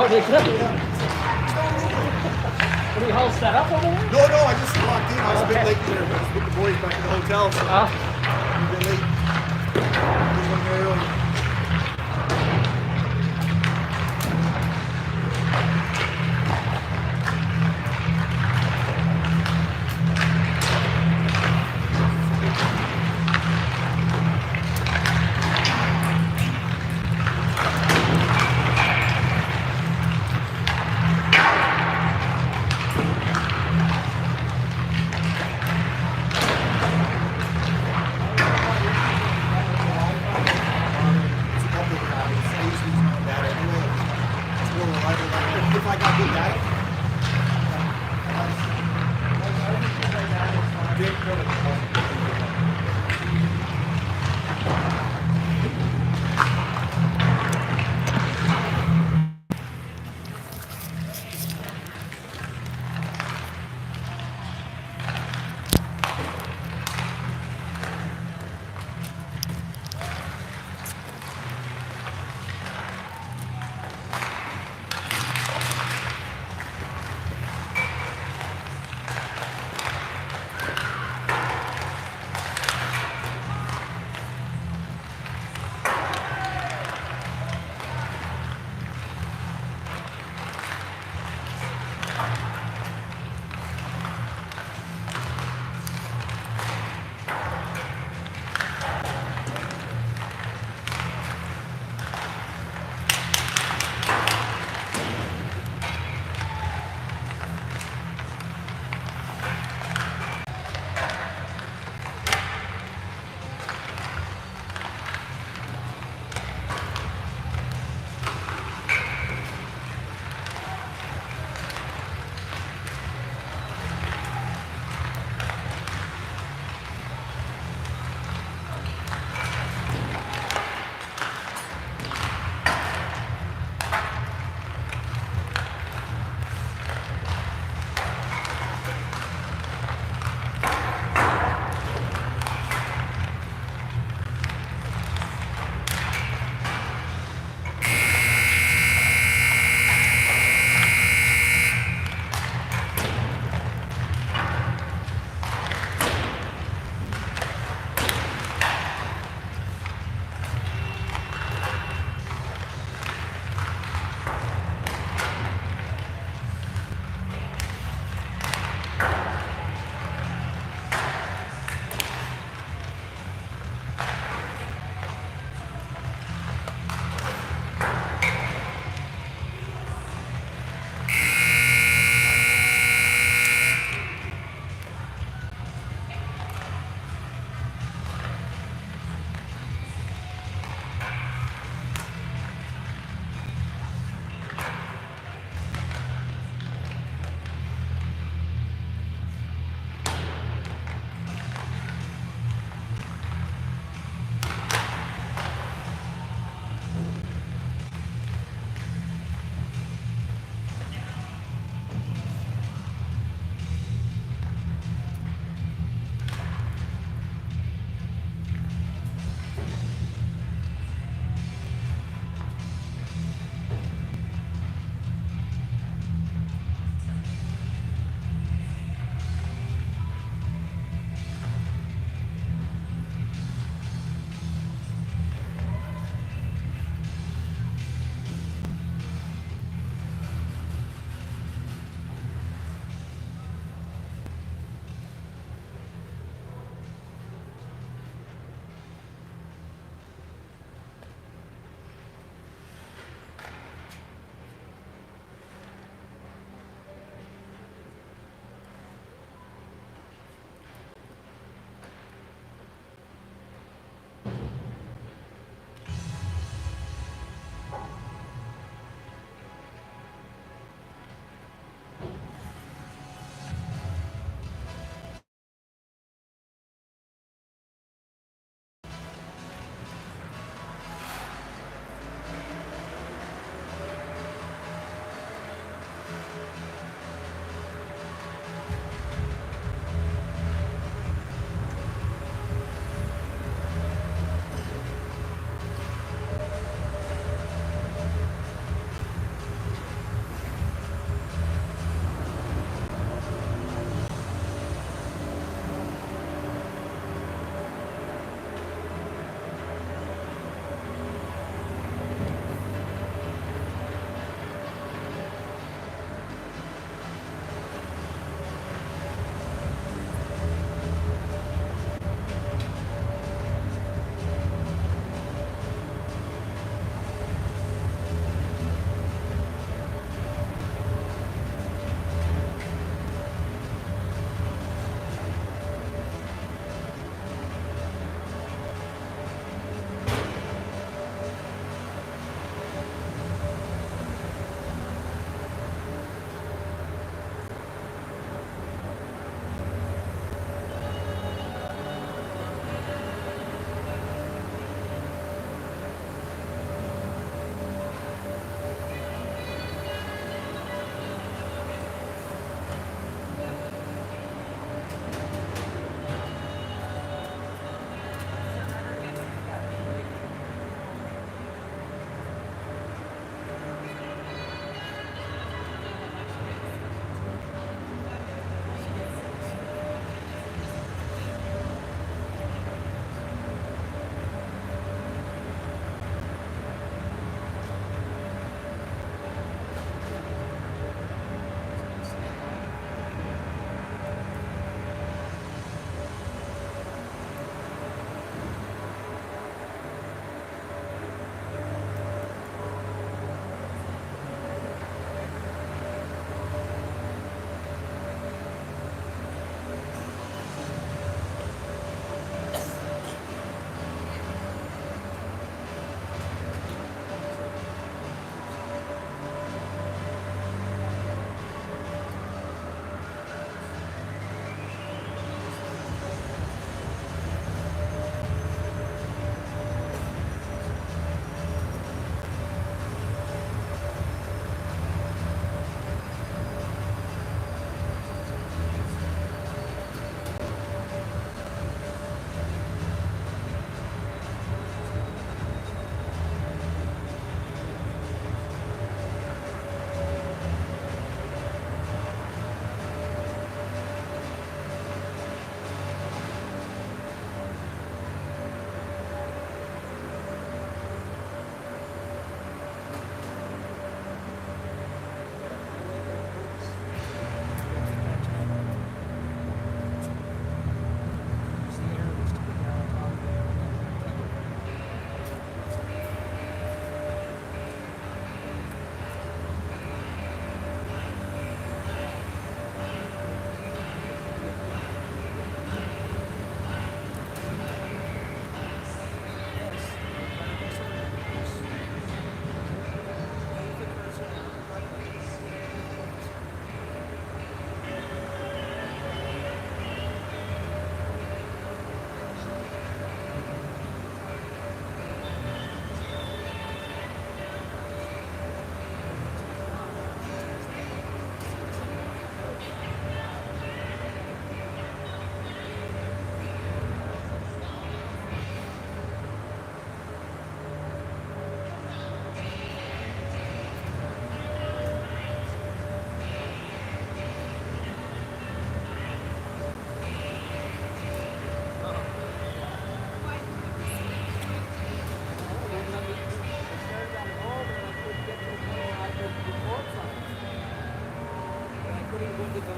Oh, they could. What are you all set up over there? No, I just walked in. I was a bit late there. I was with the boys back at the hotel. So I'm a bit late. Just went there early.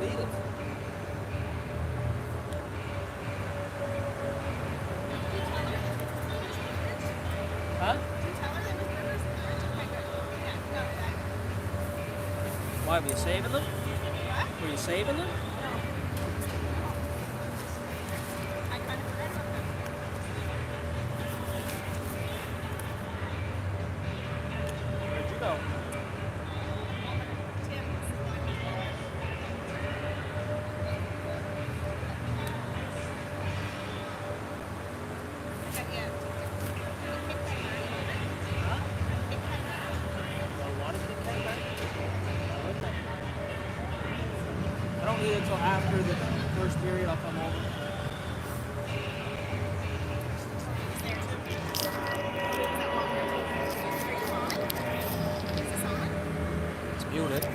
need it. Huh? Why, were you saving them? Were you saving them? Where'd you go? I don't need it until after the first period. I'll come over. It's muted.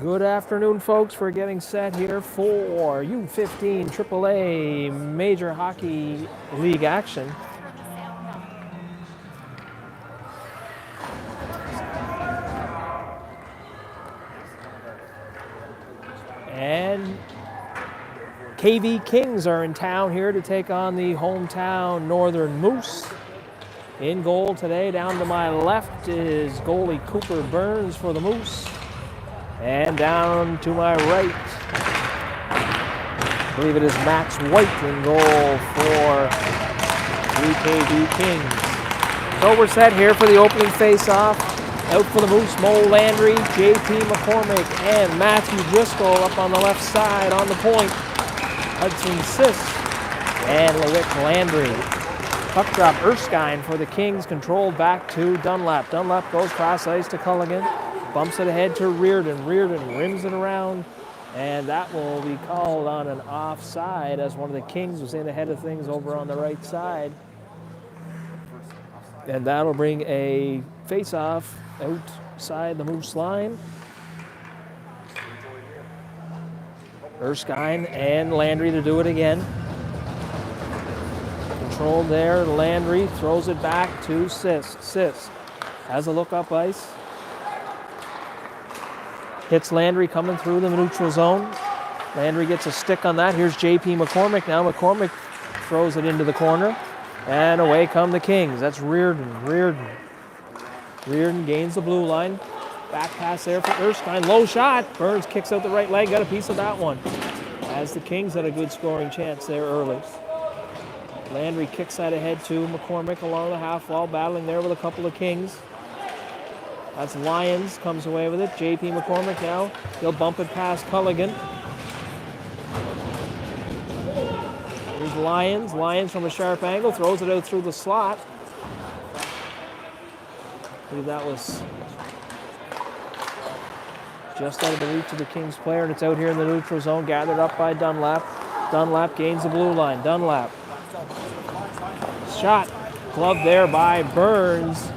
Good afternoon, folks. We're getting set here for U15 AAA Major Hockey League action. And KV Kings are in town here to take on the hometown Northern Moose. In goal today, down to my left, is goalie Cooper Burns for the Moose. And down to my right, I believe it is Max White in goal for the KV Kings. So we're set here for the opening face-off. Out for the Moose, Mo Landry, JP McCormick, and Matthew Driscoll up on the left side on the point. Hudson Sis and LeWick Landry. Puck drop Erskine for the Kings, controlled back to Dunlap. Dunlap goes cross ice to Culligan, bumps it ahead to Reardon. Reardon rims it around, and that will be called on an offside as one of the Kings was in ahead of things over on the right side. And that'll bring a face-off outside the Moose line. Erskine and Landry to do it again. Controlled there, Landry throws it back to Sis. Sis has a look up ice. Hits Landry coming through the neutral zone. Landry gets a stick on that. Here's JP McCormick. Now McCormick throws it into the corner. And away come the Kings. That's Reardon. Reardon gains the blue line. Back pass there for Erskine. Low shot. Burns kicks out the right leg. Got a piece of that one. As the Kings had a good scoring chance there early. Landry kicks that ahead to McCormick along the half wall, battling there with a couple of Kings. That's Lyons, comes away with it. JP McCormick now. He'll bump it past Culligan. Here's Lyons. Lyons from a sharp angle, throws it out through the slot. I believe that was just out of the reach of the Kings player, and it's out here in the neutral zone, gathered up by Dunlap. Dunlap gains the blue line. Dunlap. Shot. Glove there by Burns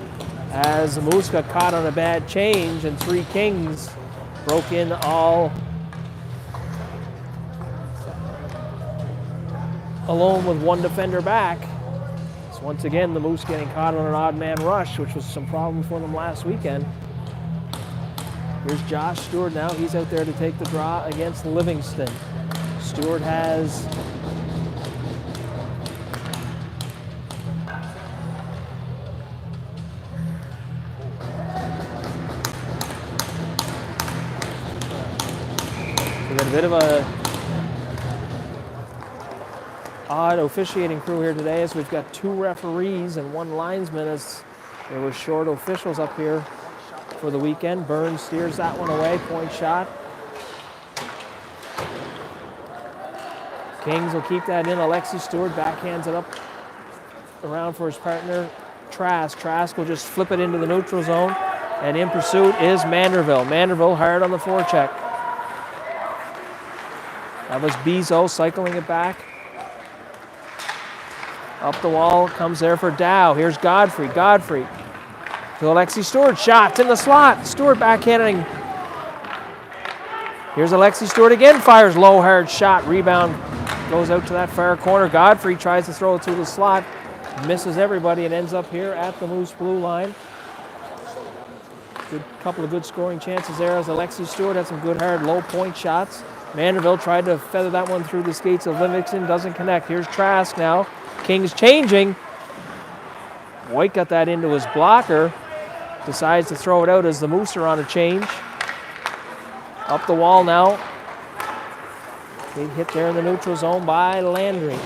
as the Moose got caught on a bad change, and three Kings broke in all alone with one defender back. So once again, the Moose getting caught on an odd man rush, which was some problem for them last weekend. Here's Josh Stewart now. He's out there to take the draw against Livingston. Stewart has a bit of a odd officiating crew here today, as we've got two referees and one linesman, as there were short officials up here for the weekend. Burns steers that one away, point shot. Kings will keep that in. Alexi Stewart backhands it up around for his partner, Trask. Trask will just flip it into the neutral zone, and in pursuit is Manderville. Manderville hard on the forecheck. That was Bezo cycling it back. Up the wall, comes there for Dow. Here's Godfrey. Godfrey to Alexi Stewart. Shot in the slot. Stewart backhanding. Here's Alexi Stewart again. Fires low, hard shot. Rebound goes out to that far corner. Godfrey tries to throw it through the slot. Misses everybody and ends up here at the Moose blue line. Good couple of good scoring chances there, as Alexi Stewart had some good hard low point shots. Manderville tried to feather that one through the skates of Livingston. Doesn't connect. Here's Trask now. Kings changing. White got that into his blocker. Decides to throw it out as the Moose are on a change. Up the wall now. Big hit there in the neutral zone by Landry.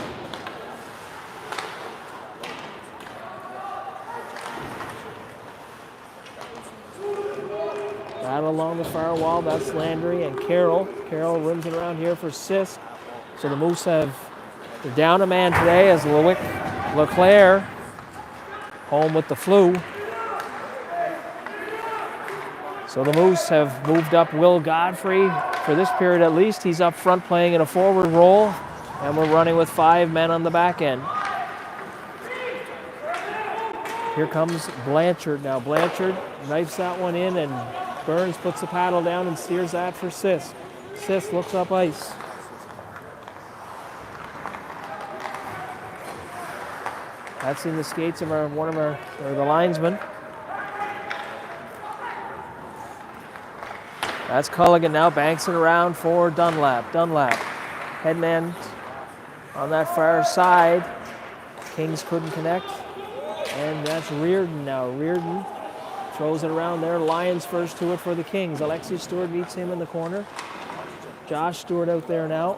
Battle along the far wall. That's Landry and Carroll. Carroll rims it around here for Sisk. So the Moose they're down a man today, as LeClaire home with the flu. So the Moose have moved up Will Godfrey for this period at least. He's up front playing in a forward role, and we're running with 5 men on the back end. Here comes Blanchard now. Blanchard knifes that one in and Burns puts the paddle down and steers that for Sis. Sis looks up ice. That's in the skates of the linesmen. That's Culligan now, banks it around for Dunlap. Dunlap, headman on that far side. Kings couldn't connect. And that's Reardon now. Reardon throws it around there. Lions first to it for the Kings. Alexi Stewart meets him in the corner. Josh Stewart out there now.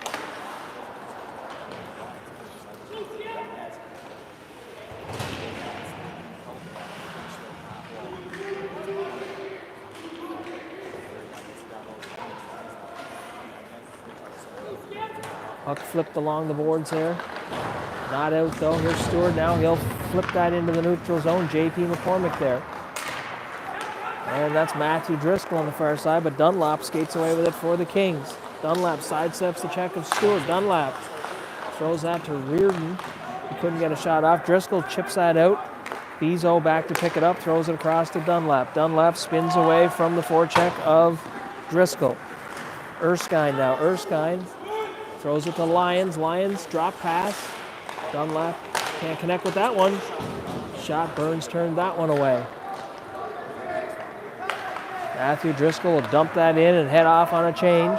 Puck flipped along the boards there. Not out though. Here's Stewart now. He'll flip that into the neutral zone. JP McCormick there. And that's Matthew Driscoll on the far side, but Dunlap skates away with it for the Kings. Dunlap sidesteps the check of Stewart. Dunlap throws that to Reardon. He couldn't get a shot off. Driscoll chips that out. Bezo back to pick it up, throws it across to Dunlap. Dunlap spins away from the forecheck of Driscoll. Erskine now. Erskine throws it to Lyons. Lyons drop pass. Dunlap can't connect with that one. Shot. Burns turned that one away. Matthew Driscoll will dump that in and head off on a change.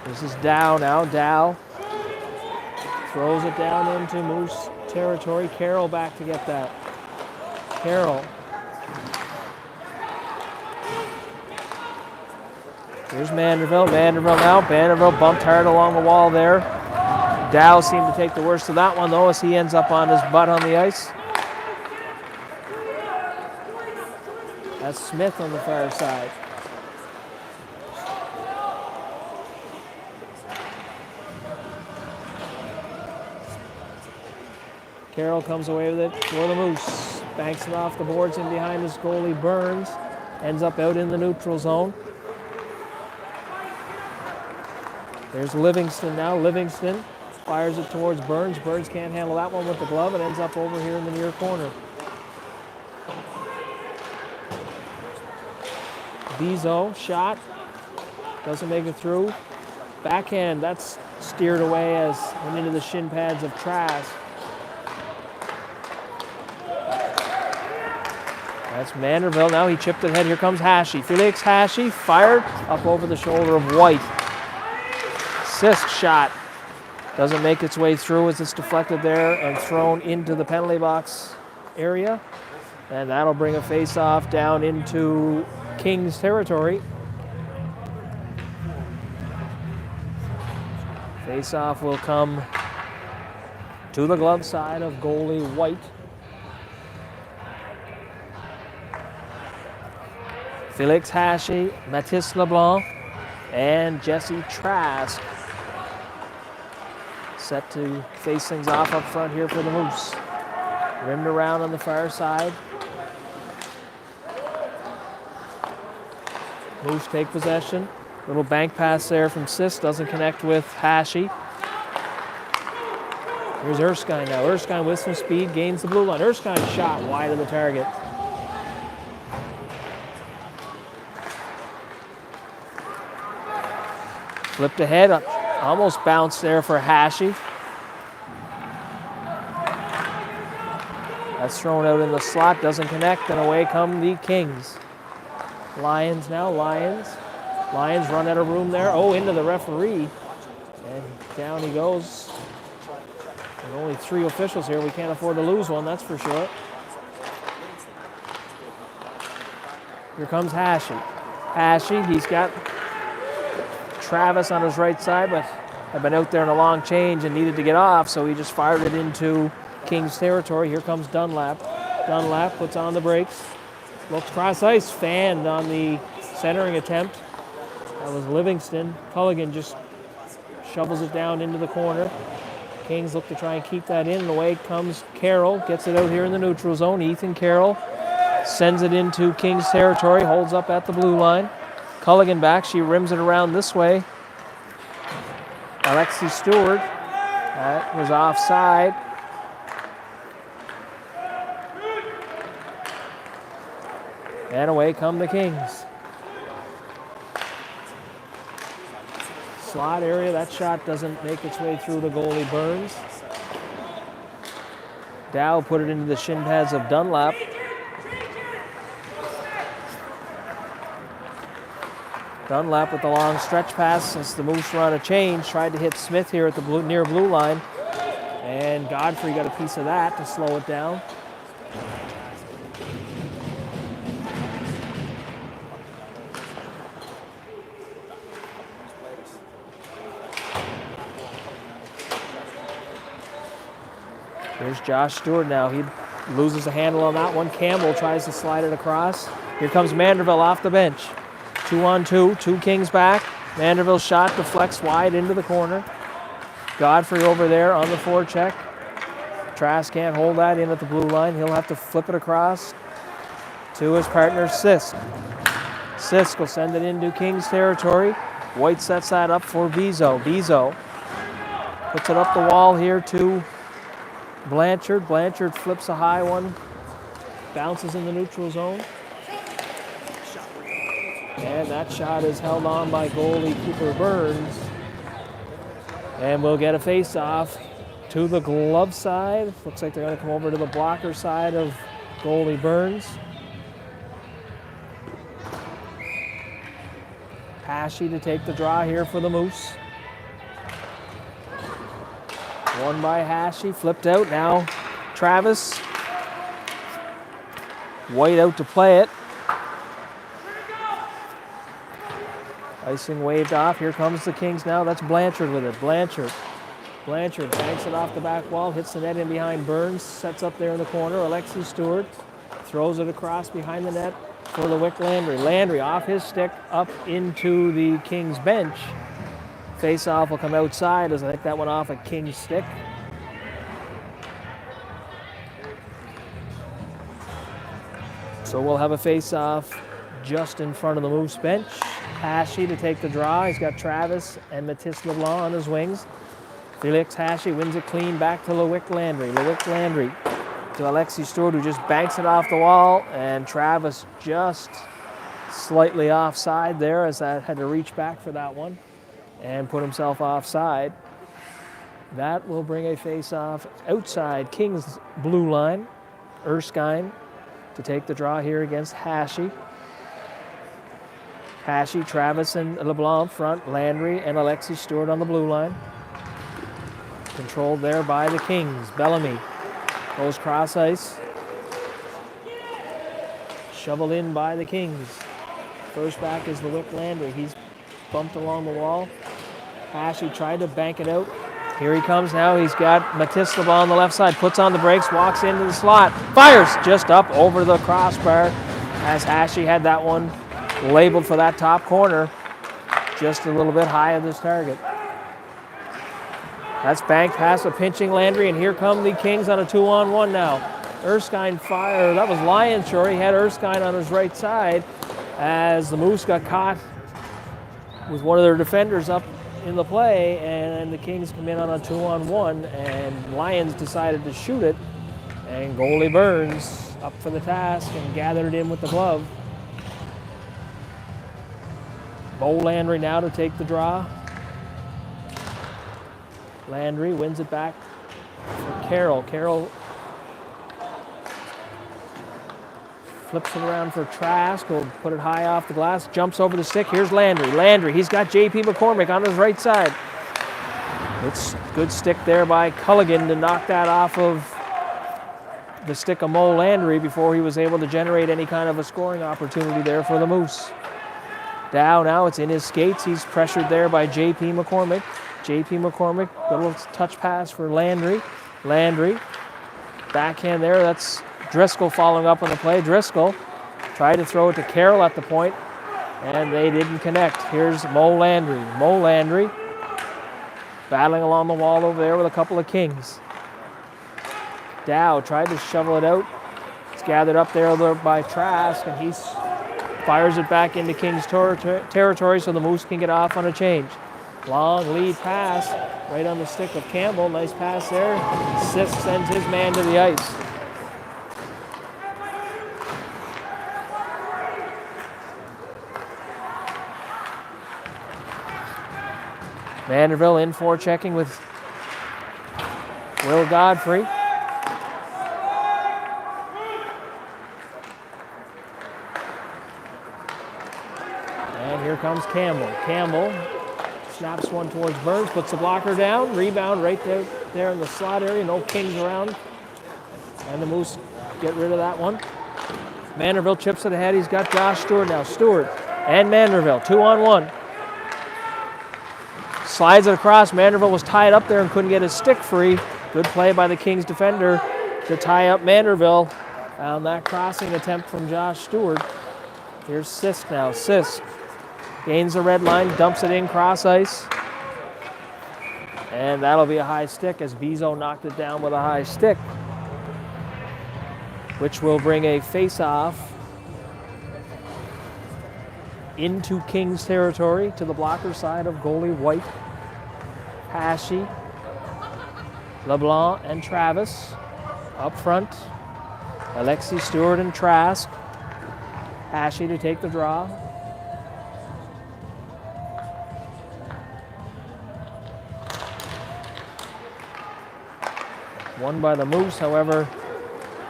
This is Dow now. Dow throws it down into Moose territory. Carroll back to get that. Carroll. Here's Manderville. Manderville now. Manderville bumped hard along the wall there. Dow seemed to take the worst of that one, though, as he ends up on his butt on the ice. That's Smith on the far side. Carroll comes away with it for the Moose. Banks it off the boards and behind his goalie Burns. Ends up out in the neutral zone. There's Livingston now. Livingston fires it towards Burns. Burns can't handle that one with the glove. It ends up over here in the near corner. Bezo, shot. Doesn't make it through. Backhand, that's steered away as went into the shin pads of Trask. That's Manderville. Now he chipped it ahead. Here comes Hashi. Felix Hashi fired up over the shoulder of White. Sisk shot. Doesn't make its way through as it's deflected there and thrown into the penalty box area. And that'll bring a face-off down into Kings territory. Face-off will come to the glove side of goalie White. Felix Hashi, Mathis LeBlanc, and Jesse Trask set to face things off up front here for the Moose. Rimmed around on the far side. Moose take possession. Little bank pass there from Sis, doesn't connect with Hashi. Here's Erskine now. Erskine with some speed, gains the blue line. Erskine shot wide of the target. Flipped ahead, almost bounced there for Hashi. That's thrown out in the slot, doesn't connect, and away come the Kings. Lions now, Lions. Lions run out of room there. Oh, into the referee. And down he goes. There's only 3 officials here. We can't afford to lose one, that's for sure. Here comes Hashi. Hashi, he's got Travis on his right side, but had been out there in a long change and needed to get off, so he just fired it into Kings territory. Here comes Dunlap. Dunlap puts on the brakes. Looks cross ice, fanned on the centering attempt. That was Livingston. Culligan just shovels it down into the corner. Kings look to try and keep that in, and away comes Carroll. Gets it out here in the neutral zone. Ethan Carroll sends it into Kings territory, holds up at the blue line. Culligan back, she rims it around this way. Alexi Stewart, that was offside. And away come the Kings. Slot area, that shot doesn't make its way through the goalie Burns. Dow put it into the shin pads of Dunlap. Dunlap with the long stretch pass as the Moose run a change. Tried to hit Smith here at the near blue line. And Godfrey got a piece of that to slow it down. Here's Josh Stewart now. He loses the handle on that one. Campbell tries to slide it across. Here comes Manderville off the bench. 2-on-2, 2 Kings back. Manderville's shot deflects wide into the corner. Godfrey over there on the forecheck. Trask can't hold that in at the blue line. He'll have to flip it across to his partner, Sisk. Sisk will send it into Kings territory. White sets that up for Bezo. Bezo puts it up the wall here to Blanchard. Blanchard flips a high one. Bounces in the neutral zone. And that shot is held on by goalie Cooper Burns. And we'll get a face-off to the glove side. Looks like they're going to come over to the blocker side of goalie Burns. Pashy to take the draw here for the Moose. Won by Hashy, flipped out. Now Travis. White out to play it. Icing waved off. Here comes the Kings now. That's Blanchard with it. Blanchard banks it off the back wall, hits the net in behind Burns, sets up there in the corner. Alexi Stewart throws it across behind the net for the Wick Landry. Landry off his stick up into the Kings bench. Face-off will come outside as I think that went off a King's stick. So we'll have a face-off just in front of the Moose bench. Hashy to take the draw. He's got Travis and Matisse LeBlanc on his wings. Felix Hashy wins it clean back to LeWick Landry. LeWick Landry to Alexi Stewart, who just banks it off the wall, and Travis just slightly offside there as that had to reach back for that one and put himself offside. That will bring a face-off outside Kings blue line. Erskine to take the draw here against Hashy. Hashy, Travis, and LeBlanc front, Landry and Alexi Stewart on the blue line. Controlled there by the Kings. Bellamy goes cross ice. Shoveled in by the Kings. First back is LeWick Landry. He's bumped along the wall. Hashy tried to bank it out. Here he comes now. He's got Matisse LeBlanc on the left side. Puts on the brakes, walks into the slot. Fires just up over the crossbar as Hashy had that one labeled for that top corner, just a little bit high of this target. That's banked past a pinching Landry, and here come the Kings on a 2-on-1 now. Erskine fire, that was Lyons, sure. He had Erskine on his right side as the Moose got caught with one of their defenders up in the play, and the Kings come in on a 2-on-1, and Lyons decided to shoot it, and goalie Burns up for the task and gathered it in with the glove. Bo Landry now to take the draw. Landry wins it back for Carroll. Carroll flips it around for Trask. Will put it high off the glass. Jumps over the stick. Here's Landry. Landry, he's got J.P. McCormick on his right side. It's good stick there by Culligan to knock that off of the stick of Mo Landry before he was able to generate any kind of a scoring opportunity there for the Moose. Dow now, it's in his skates. He's pressured there by J.P. McCormick. J.P. McCormick, a little touch pass for Landry. Landry, backhand there. That's Driscoll following up on the play. Driscoll tried to throw it to Carroll at the point, and they didn't connect. Here's Mo Landry. Mo Landry battling along the wall over there with a couple of Kings. Dow tried to shovel it out. It's gathered up there by Trask, and he fires it back into Kings territory so the Moose can get off on a change. Long lead pass right on the stick of Campbell. Nice pass there. Sisk sends his man to the ice. Vanderbilt in forechecking with Will Godfrey. And here comes Campbell. Campbell snaps one towards Burns, puts the blocker down. Rebound right there in the slot area. No Kings around. And the Moose get rid of that one. Vanderbilt chips it ahead. He's got Josh Stewart now. Stewart and Vanderbilt, 2-on-1. Slides it across. Vanderbilt was tied up there and couldn't get his stick free. Good play by the Kings defender to tie up Vanderbilt on that crossing attempt from Josh Stewart. Here's Sisk now. Sisk gains the red line, dumps it in cross ice. And that'll be a high stick as Bezo knocked it down with a high stick, which will bring a face-off into Kings territory to the blocker side of goalie White, Hashi, LeBlanc, and Travis. Up front, Alexi Stewart and Trask. Hashi to take the draw. Won by the Moose, however,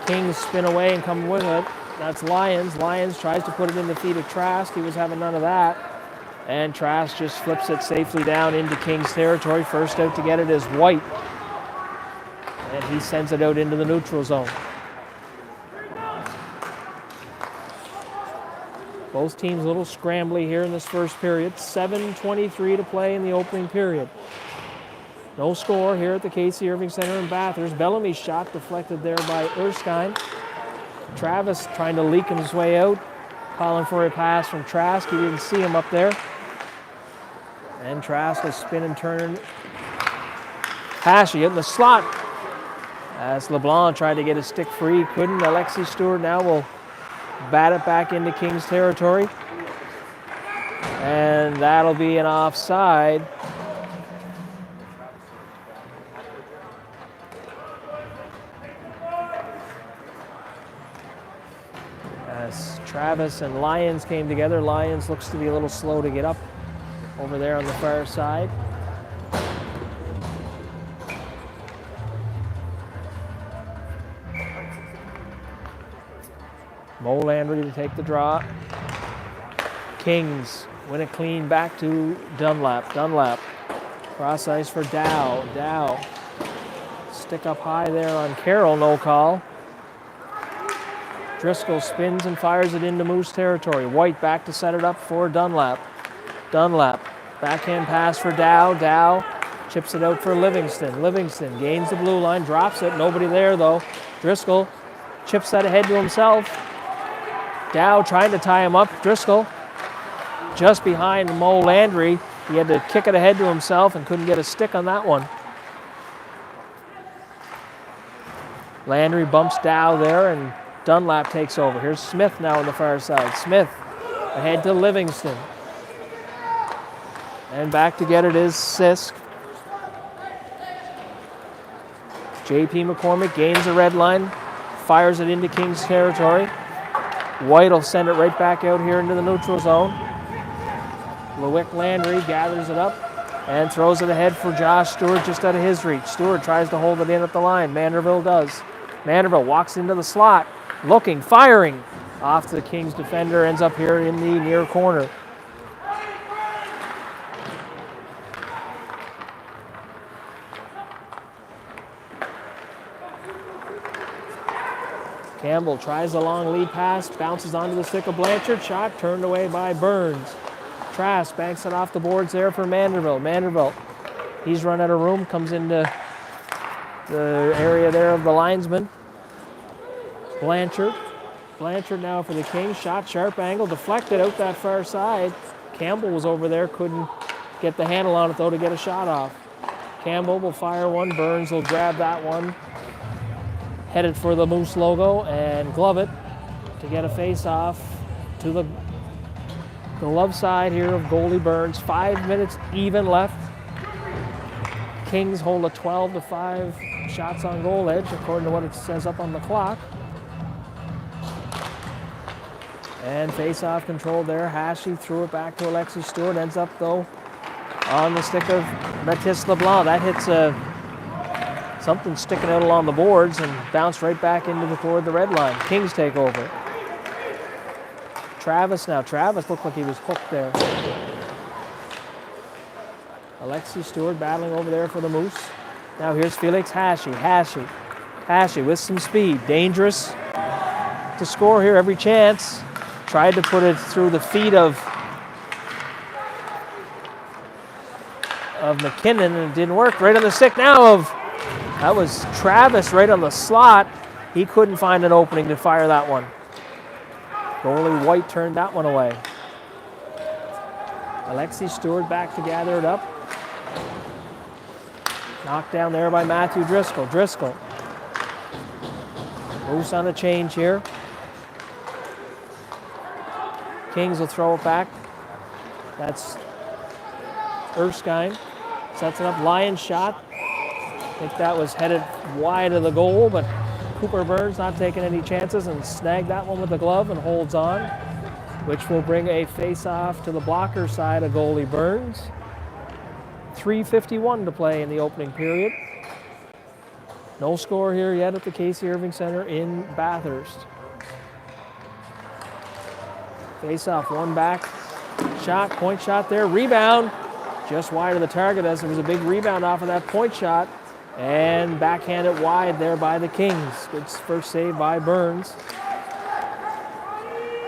Kings spin away and come with it. That's Lyons. Lyons tries to put it in the feet of Trask. He was having none of that. And Trask just flips it safely down into Kings territory. First out to get it is White. And he sends it out into the neutral zone. Both teams a little scrambly here in this first period. 7:23 to play in the opening period. No score here at the Casey Irving Center in Bathurst. Bellamy's shot deflected there by Erskine. Travis trying to leak his way out. Calling for a pass from Trask. He didn't see him up there. And Trask will spin and turn. Hashi in the slot. As LeBlanc tried to get his stick free, couldn't. Alexi Stewart now will bat it back into Kings territory. And that'll be an offside. As Travis and Lyons came together, Lyons looks to be a little slow to get up over there on the far side. Mo Landry to take the draw. Kings win it clean back to Dunlap. Dunlap cross ice for Dow. Dow stick up high there on Carroll, no call. Driscoll spins and fires it into Moose territory. White back to set it up for Dunlap. Dunlap, backhand pass for Dow. Dow chips it out for Livingston. Livingston gains the blue line, drops it. Nobody there though. Driscoll chips that ahead to himself. Dow trying to tie him up. Driscoll just behind Mo Landry. He had to kick it ahead to himself and couldn't get a stick on that one. Landry bumps Dow there and Dunlap takes over. Here's Smith now on the far side. Smith ahead to Livingston. And back to get it is Sisk. J.P. McCormick gains the red line, fires it into Kings territory. White will send it right back out here into the neutral zone. Lewick Landry gathers it up and throws it ahead for Josh Stewart just out of his reach. Stewart tries to hold it in at the line. Vanderbilt does. Vanderbilt walks into the slot, looking, firing off to the Kings defender, ends up here in the near corner. Campbell tries the long lead pass, bounces onto the stick of Blanchard. Shot turned away by Burns. Trask banks it off the boards there for Vanderbilt. Vanderbilt, he's run out of room, comes into the area there of the linesman. Blanchard. Blanchard now for the Kings. Shot sharp angle, deflected out that far side. Campbell was over there, couldn't get the handle on it though to get a shot off. Campbell will fire one. Burns will grab that one. Headed for the Moose logo and glove it to get a face-off to the love side here of goalie Burns. 5 minutes even left. Kings hold a 12-5 shots on goal edge according to what it says up on the clock. And face-off control there. Hashi threw it back to Alexi Stewart. Ends up though on the stick of Mathis LeBlanc. That hits something sticking out along the boards and bounced right back toward the red line. Kings take over. Travis now. Travis looked like he was hooked there. Alexi Stewart battling over there for the Moose. Now here's Felix Hashi. Hashi with some speed. Dangerous to score here, every chance. Tried to put it through the feet of McKinnon, and it didn't work. Right on the stick now that was Travis right on the slot. He couldn't find an opening to fire that one. Goalie White turned that one away. Alexi Stewart back to gather it up. Knocked down there by Matthew Driscoll. Driscoll. Moose on a change here. Kings will throw it back. That's Erskine. Sets it up. Lion shot. I think that was headed wide of the goal, but Cooper Burns not taking any chances and snagged that one with the glove and holds on, which will bring a face-off to the blocker side of goalie Burns. 3:51 to play in the opening period. No score here yet at the Casey Irving Center in Bathurst. Face-off, one back. Shot, point shot there. Rebound. Just wide of the target as it was a big rebound off of that point shot. And backhanded wide there by the Kings. Good first save by Burns.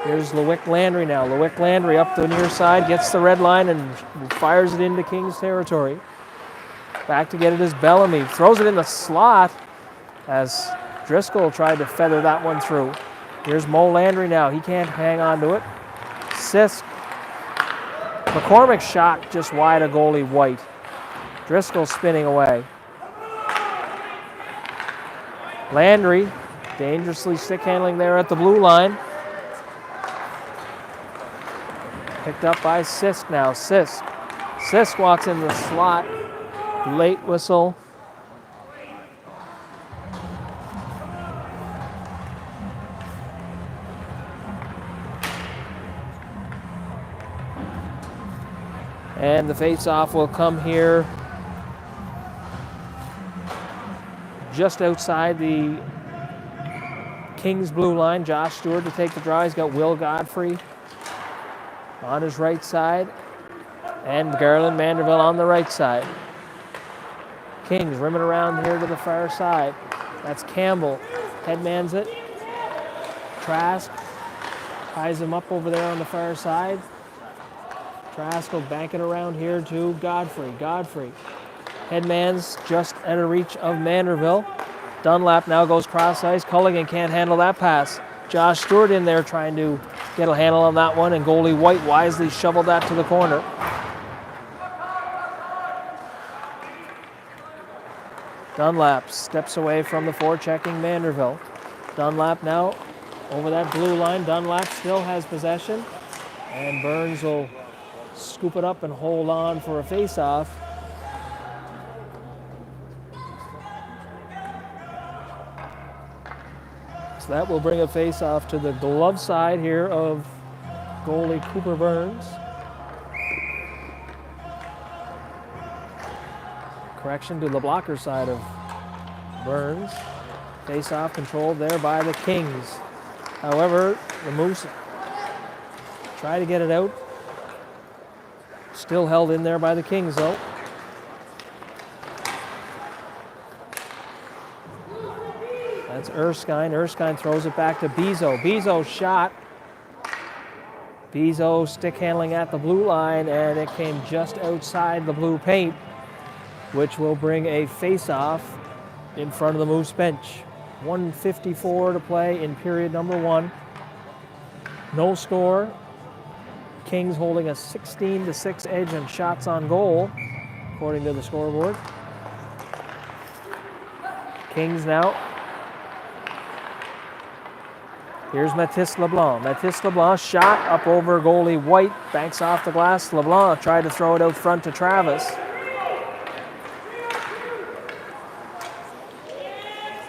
Here's Lewick Landry now. Lewick Landry up the near side, gets the red line and fires it into Kings territory. Back to get it is Bellamy. Throws it in the slot as Driscoll tried to feather that one through. Here's Mo Landry now. He can't hang on to it. Sisk. McCormick's shot just wide of goalie White. Driscoll spinning away. Landry dangerously stick handling there at the blue line. Picked up by Sisk now. Sisk walks in the slot. Late whistle. And the face-off will come here just outside the Kings blue line. Josh Stewart to take the draw. He's got Will Godfrey on his right side and Garland Manderville on the right side. Kings rimming around here to the far side. That's Campbell. Headmans it. Trask ties him up over there on the far side. Trask will bank it around here to Godfrey. Godfrey. Headman's just out of reach of Manderville. Dunlap now goes cross ice. Culligan can't handle that pass. Josh Stewart in there trying to get a handle on that one, and goalie White wisely shoveled that to the corner. Dunlap steps away from the forechecking Manderville. Dunlap now over that blue line. Dunlap still has possession, and Burns will scoop it up and hold on for a face-off. So that will bring a face-off to the glove side here of goalie Cooper Burns. Correction to the blocker side of Burns. Face-off controlled there by the Kings. However, the Moose try to get it out. Still held in there by the Kings, though. That's Erskine. Erskine throws it back to Bezo. Bezo's shot. Bezo stick handling at the blue line, and it came just outside the blue paint, which will bring a face-off in front of the Moose bench. 1:54 to play in period number one. No score. Kings holding a 16-6 edge on shots on goal, according to the scoreboard. Kings now. Here's Mathis LeBlanc. Mathis LeBlanc shot up over goalie White, banks off the glass. LeBlanc tried to throw it out front to Travis.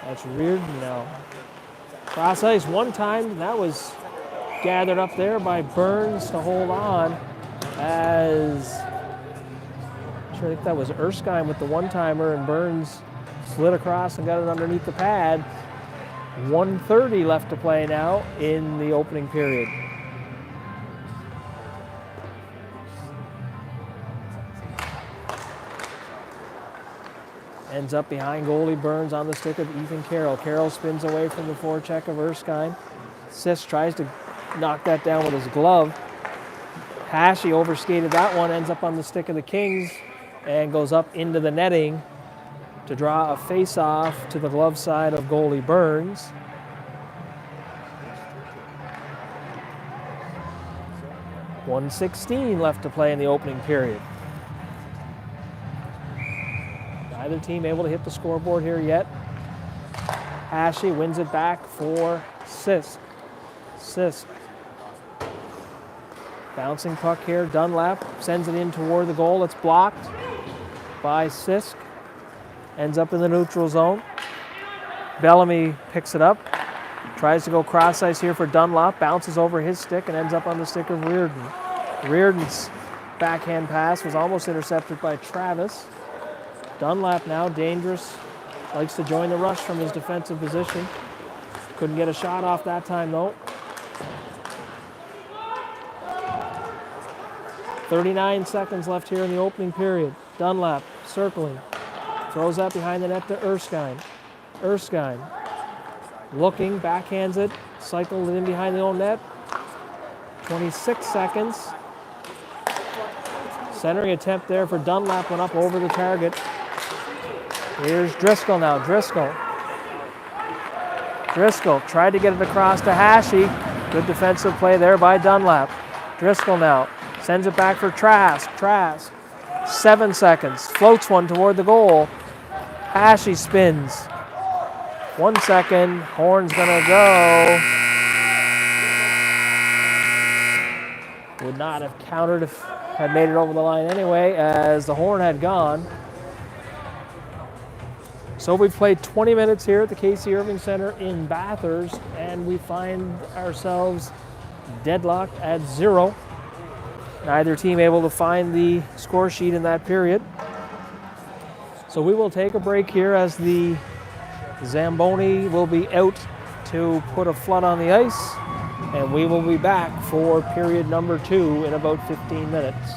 That's weird. No. Cross ice one time, and that was gathered up there by Burns to hold on as sure, I think that was Erskine with the one-timer, and Burns slid across and got it underneath the pad. 1:30 left to play now in the opening period. Ends up behind goalie Burns on the stick of Ethan Carroll. Carroll spins away from the forecheck of Erskine. Sisk tries to knock that down with his glove. Hashi overskated that one, ends up on the stick of the Kings, and goes up into the netting to draw a face-off to the glove side of goalie Burns. .116 left to play in the opening period. Neither team able to hit the scoreboard here yet. Hashi wins it back for Sisk. Sisk. Bouncing puck here. Dunlap sends it in toward the goal. It's blocked by Sisk. Ends up in the neutral zone. Bellamy picks it up. Tries to go cross ice here for Dunlop. Bounces over his stick and ends up on the stick of Reardon. Reardon's backhand pass was almost intercepted by Travis. Dunlap now dangerous. Likes to join the rush from his defensive position. Couldn't get a shot off that time though. 39 seconds left here in the opening period. Dunlap circling. Throws that behind the net to Erskine. Erskine looking, backhands it, cycled it in behind the own net. 26 seconds. Centering attempt there for Dunlap, went up over the target. Here's Driscoll now. Driscoll tried to get it across to Hashi. Good defensive play there by Dunlap. Driscoll now sends it back for Trask. Trask, 7 seconds, floats one toward the goal. Hashi spins. 1 second, horn's gonna go. Would not have countered if had made it over the line anyway, as the horn had gone. So we've played 20 minutes here at the Casey Irving Center in Bathurst, and we find ourselves deadlocked at 0. Neither team able to find the score sheet in that period. So we will take a break here as the Zamboni will be out to put a flood on the ice, and we will be back for period number 2 in about 15 minutes.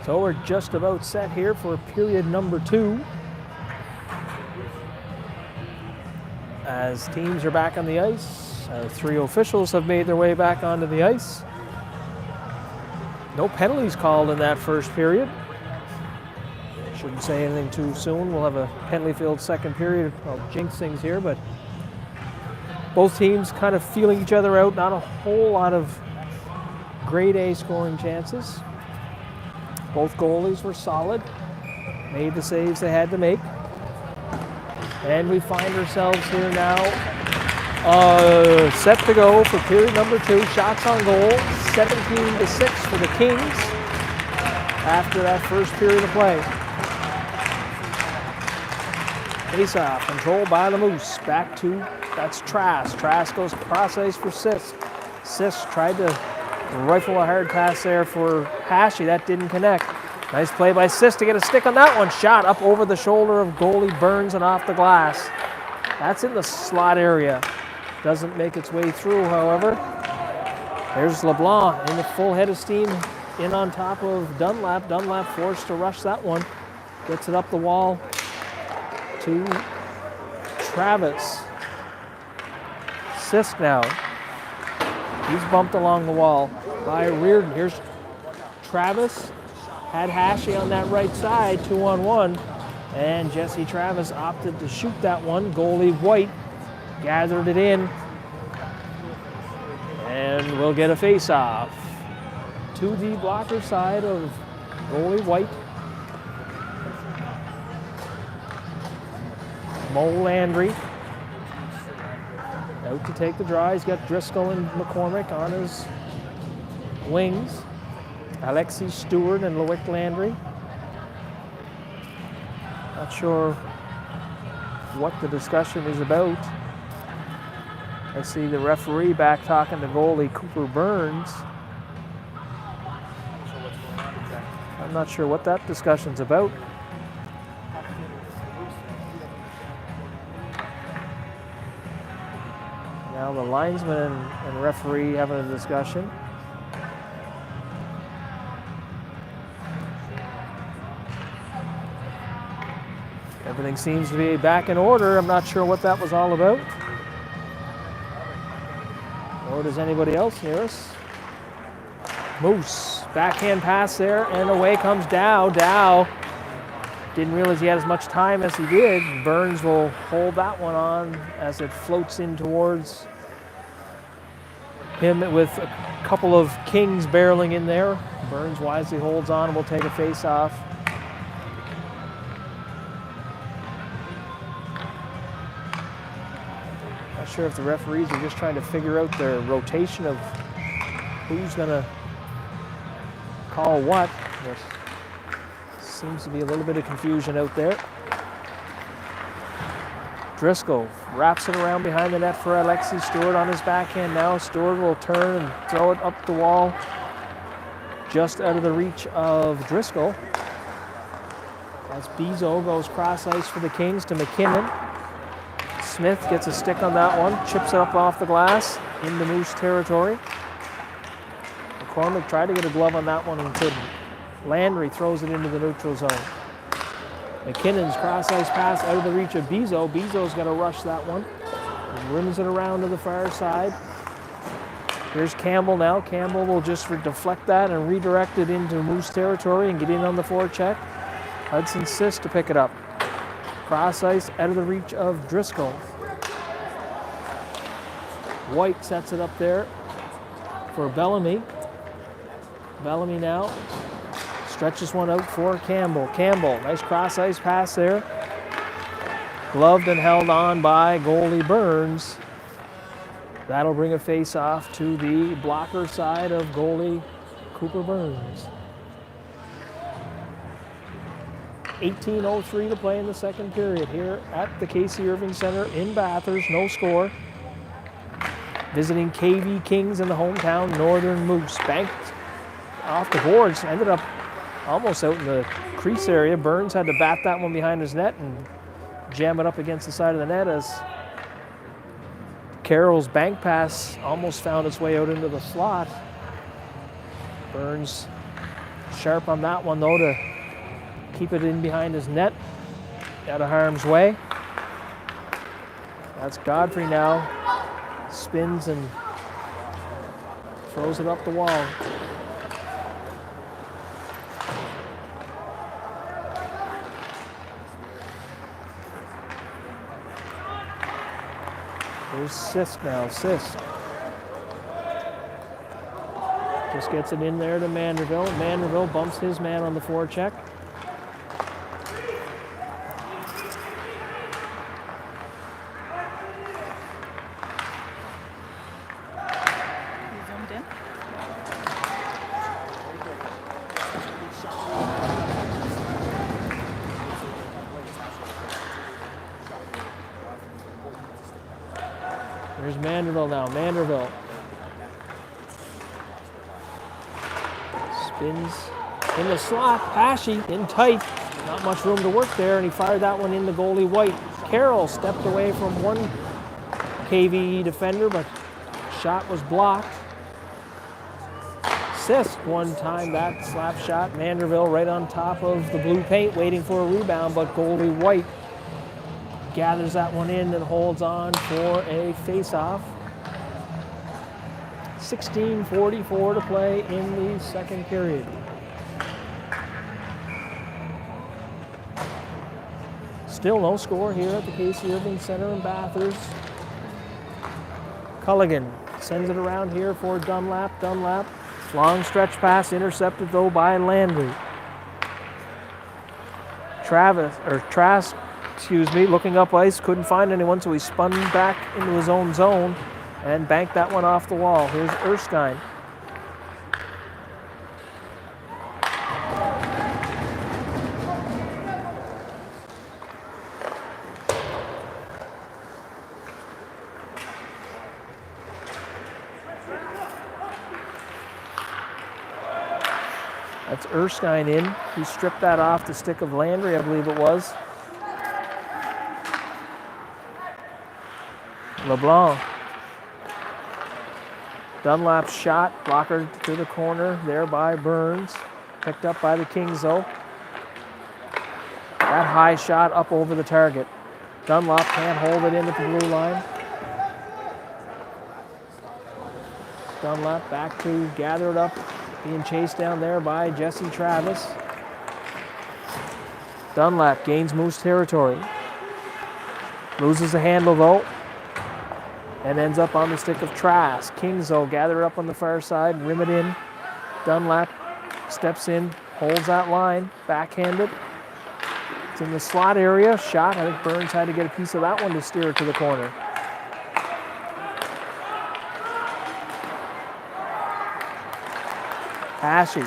So we're just about set here for period number 2. As teams are back on the ice, 3 officials have made their way back onto the ice. No penalties called in that first period. Shouldn't say anything too soon. We'll have a penalty-filled second period. I'll jinx things here, but both teams kind of feeling each other out. Not a whole lot of grade A scoring chances. Both goalies were solid, made the saves they had to make. And we find ourselves here now set to go for period number 2. Shots on goal, 17-6 for the Kings after that first period of play. Face-off, controlled by the Moose. Back to, that's Trask. Trask goes cross ice for Sisk. Sisk tried to rifle a hard pass there for Hashi. That didn't connect. Nice play by Sisk to get a stick on that one. Shot up over the shoulder of goalie Burns and off the glass. That's in the slot area. Doesn't make its way through, however. There's LeBlanc in the full head of steam in on top of Dunlap. Dunlap forced to rush that one. Gets it up the wall to Travis. Sisk now. He's bumped along the wall by Reardon. Here's Travis. Had Hashi on that right side, 2-on-1. And Jesse Travis opted to shoot that one. Goalie White gathered it in. And we'll get a face-off to the blocker side of goalie White. Mo Landry out to take the draw. He's got Driscoll and McCormick on his wings. Alexi Stewart and Loic Landry. Not sure what the discussion is about. I see the referee back talking to goalie Cooper Burns. I'm not sure what that discussion's about. Now the linesman and referee having a discussion. Everything seems to be back in order. I'm not sure what that was all about. Nor does anybody else near us. Moose, backhand pass there, and away comes Dow. Dow didn't realize he had as much time as he did. Burns will hold that one on as it floats in towards him with a couple of Kings barreling in there. Burns wisely holds on and will take a face-off. Not sure if the referees are just trying to figure out their rotation of who's going to call what. There seems to be a little bit of confusion out there. Driscoll wraps it around behind the net for Alexi Stewart on his backhand now. Stewart will turn and throw it up the wall just out of the reach of Driscoll. As Bezo goes cross ice for the Kings to McKinnon. Smith gets a stick on that one, chips it up off the glass into Moose territory. McCormick tried to get a glove on that one and couldn't. Landry throws it into the neutral zone. McKinnon's cross ice pass out of the reach of Bezo. Bezo's got to rush that one. He rims it around to the far side. Here's Campbell now. Campbell will just deflect that and redirect it into Moose territory and get in on the forecheck. Hudson Sisk to pick it up. Cross ice out of the reach of Driscoll. White sets it up there for Bellamy. Bellamy now stretches one out for Campbell. Campbell, nice cross ice pass there. Gloved and held on by goalie Burns. That'll bring a face off to the blocker side of goalie Cooper Burns. 18:03 to play in the second period here at the Casey Irving Center in Bathurst. No score. Visiting KV Kings in the hometown Northern Moose. Banked off the boards. Ended up almost out in the crease area. Burns had to bat that one behind his net and jam it up against the side of the net as Carroll's bank pass almost found its way out into the slot. Burns Sharp on that one, though, to keep it in behind his net, out of harm's way. That's Godfrey now. Spins and throws it up the wall. There's Sisk now. Sisk just gets it in there to Manderville. Manderville bumps his man on the forecheck. There's Manderville now. Manderville spins in the slot. Ashy in tight. Not much room to work there, and he fired that one in the goalie White. Carroll stepped away from one KVE defender, but shot was blocked. Sisk one time that slap shot. Manderville right on top of the blue paint, waiting for a rebound, but goalie White gathers that one in and holds on for a face-off. 16:44 to play in the second period. Still no score here at the Casey Irving Center in Bathurst. Culligan sends it around here for Dunlap. Dunlap, long stretch pass, intercepted though by Landry. Trask, looking up ice, couldn't find anyone, so he spun back into his own zone and banked that one off the wall. Here's Erskine. That's Erskine in. He stripped that off the stick of Landry, I believe it was. LeBlanc. Dunlap's shot, blocker to the corner, there by Burns. Picked up by the Kings, though. That high shot up over the target. Dunlap can't hold it in at the blue line. Dunlap back to gather it up, being chased down there by Jesse Travis. Dunlap gains Moose territory. Loses the handle, though, and ends up on the stick of Trask. Kingsville gathered up on the far side, rim it in. Dunlap steps in, holds that line, backhanded. It's in the slot area, shot. I think Burns had to get a piece of that one to steer it to the corner. Hashi.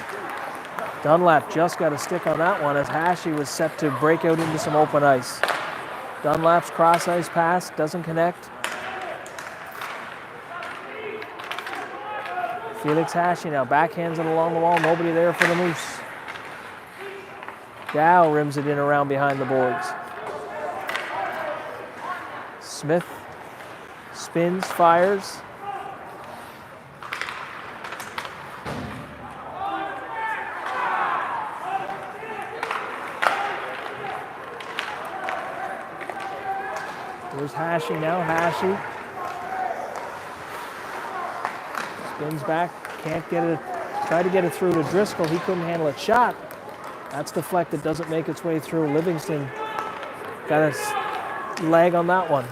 Dunlap just got a stick on that one as Hashi was set to break out into some open ice. Dunlap's cross ice pass doesn't connect. Felix Hashi now backhands it along the wall. Nobody there for the Moose. Dow rims it in around behind the boards. Smith spins, fires. There's Hashi now. Hashi spins back, can't get it, tried to get it through to Driscoll, he couldn't handle it. Shot, that's deflected, doesn't make its way through. Livingston got a leg on that one.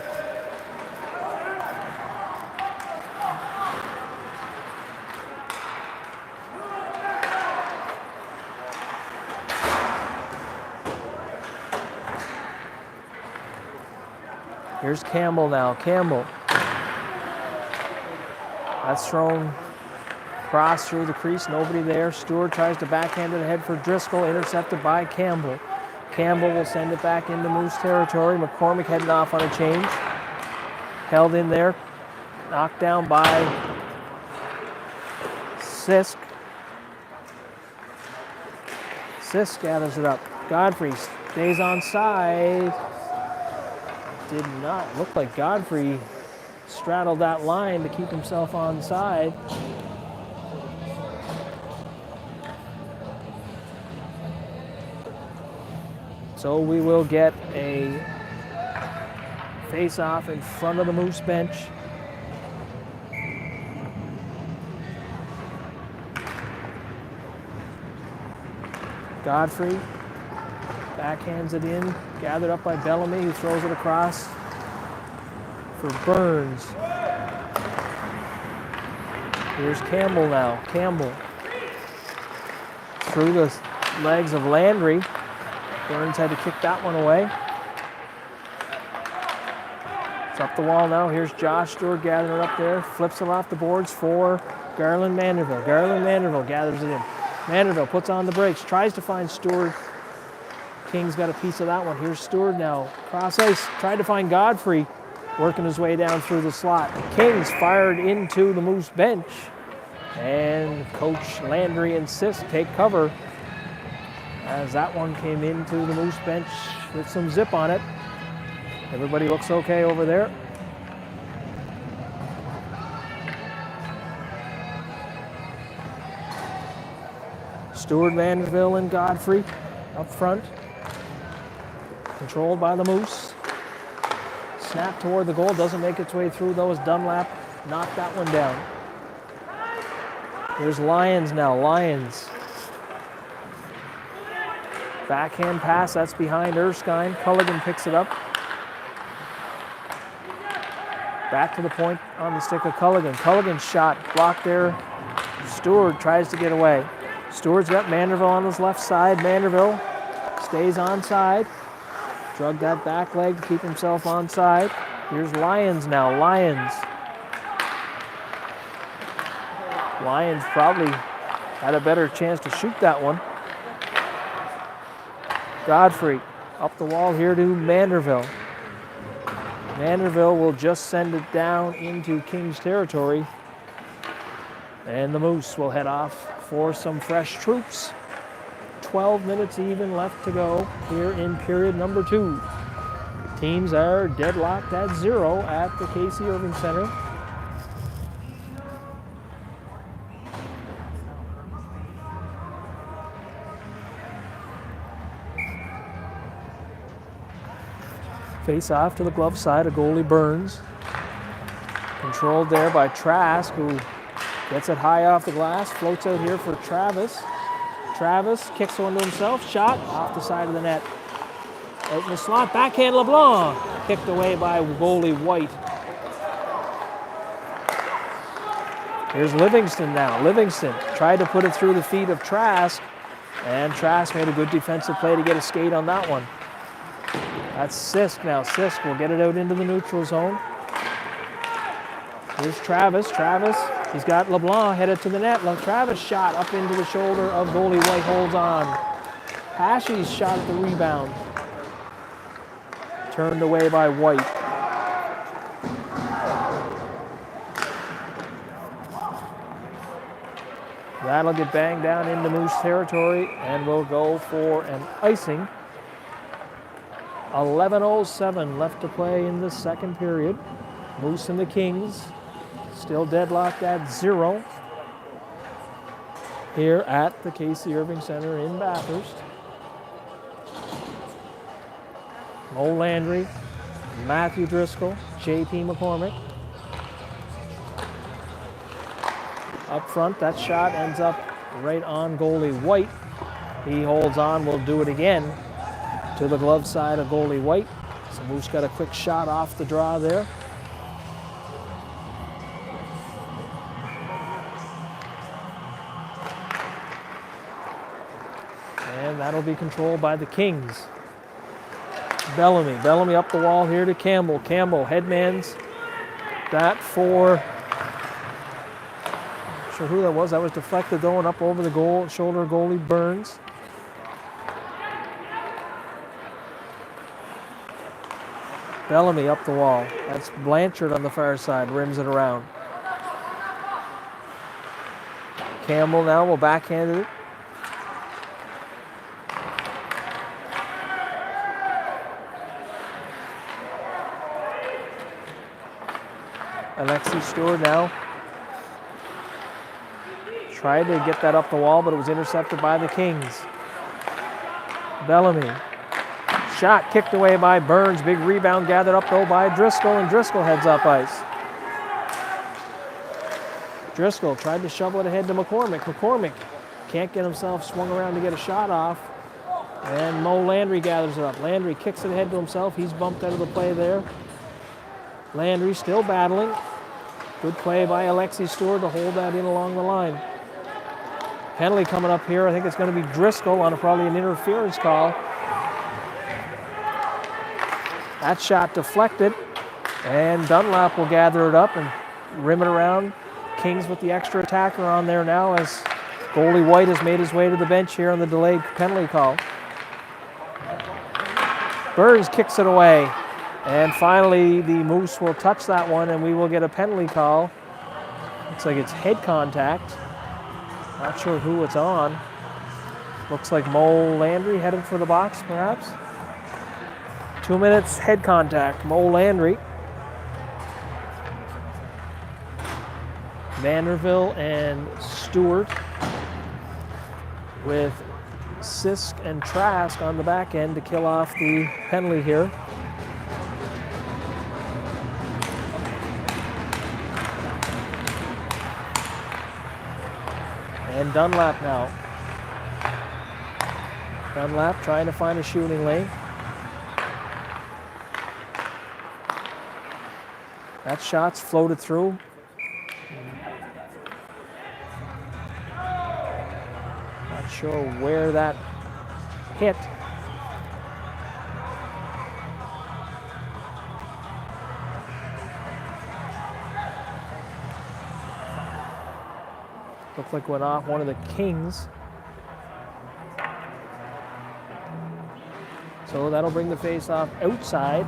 Here's Campbell now. Campbell. That's thrown cross through the crease. Nobody there. Stewart tries to backhand it ahead for Driscoll. Intercepted by Campbell. Campbell will send it back into Moose territory. McCormick heading off on a change. Held in there. Knocked down by Sisk. Sisk gathers it up. Godfrey stays on side. Did not look like Godfrey straddled that line to keep himself on side. So we will get a face-off in front of the Moose bench. Godfrey backhands it in, gathered up by Bellamy, who throws it across for Burns. Here's Campbell now. Campbell through the legs of Landry. Burns had to kick that one away. It's up the wall now. Here's Josh Stewart gathering it up there. Flips it off the boards for Garland Manderville. Garland Manderville gathers it in. Manderville puts on the brakes, tries to find Stewart. King's got a piece of that one. Here's Stewart now. Cross ice, tried to find Godfrey, working his way down through the slot. Kings fired into the Moose bench, and Coach Landry and Sisk take cover as that one came into the Moose bench with some zip on it. Everybody looks okay over there. Stewart, Manderville, and Godfrey up front. Controlled by the Moose. Snap toward the goal, doesn't make its way through though as Dunlap knocked that one down. Here's Lyons now, Lyons. Backhand pass, that's behind Erskine. Culligan picks it up. Back to the point on the stick of Culligan. Culligan's shot blocked there. Stewart tries to get away. Stewart's got Manderville on his left side. Manderville stays onside. Drug that back leg to keep himself onside. Here's Lyons now. Lyons probably had a better chance to shoot that one. Godfrey up the wall here to Manderville. Manderville will just send it down into King's territory. And the Moose will head off for some fresh troops. 12 minutes even left to go here in period number 2. Teams are deadlocked at 0 at the Casey Irving Center. Face off to the glove side of goalie Burns. Controlled there by Trask, who gets it high off the glass, floats out here for Travis. Travis kicks one to himself, shot off the side of the net. Out in the slot, backhand LeBlanc, kicked away by goalie White. Here's Livingston now. Livingston tried to put it through the feet of Trask, and Trask made a good defensive play to get a skate on that one. That's Sisk now. Sisk will get it out into the neutral zone. Here's Travis. Travis, he's got LeBlanc headed to the net. Travis shot up into the shoulder of goalie White, holds on. Hashy's shot at the rebound. Turned away by White. That'll get banged down into Moose territory, and we'll go for an icing. 11:07 left to play in the second period. Moose and the Kings still deadlocked at 0 here at the Casey Irving Center in Bathurst. Mo Landry, Matthew Driscoll, J.P. McCormick. Up front, that shot ends up right on goalie White. He holds on, will do it again to the glove side of goalie White. So Moose got a quick shot off the draw there. And that'll be controlled by the Kings. Bellamy up the wall here to Campbell. Campbell headmans that for, not sure who that was. That was deflected though and up over the goal shoulder of goalie Burns. Bellamy up the wall. That's Blanchard on the far side, rims it around. Campbell now will backhand it. Alexi Stewart now tried to get that up the wall, but it was intercepted by the Kings. Bellamy Shot kicked away by Burns. Big rebound gathered up though by Driscoll, and Driscoll heads up ice. Driscoll tried to shovel it ahead to McCormick. McCormick can't get himself swung around to get a shot off. And Mo Landry gathers it up. Landry kicks it ahead to himself. He's bumped out of the play there. Landry still battling. Good play by Alexi Stewart to hold that in along the line. Penalty coming up here. I think it's going to be Driscoll on probably an interference call. That shot deflected, and Dunlap will gather it up and rim it around. Kings with the extra attacker on there now as goalie White has made his way to the bench here on the delayed penalty call. Burns kicks it away, and finally the Moose will touch that one, and we will get a penalty call. Looks like it's head contact. Not sure who it's on. Looks like Mo Landry headed for the box, perhaps. 2 minutes, head contact, Mo Landry. Vanderville and Stewart with Sisk and Trask on the back end to kill off the penalty here. And Dunlap now. Dunlap trying to find a shooting lane. That shot's floated through. Not sure where that hit. Looked like went off one of the Kings. So that'll bring the face-off outside.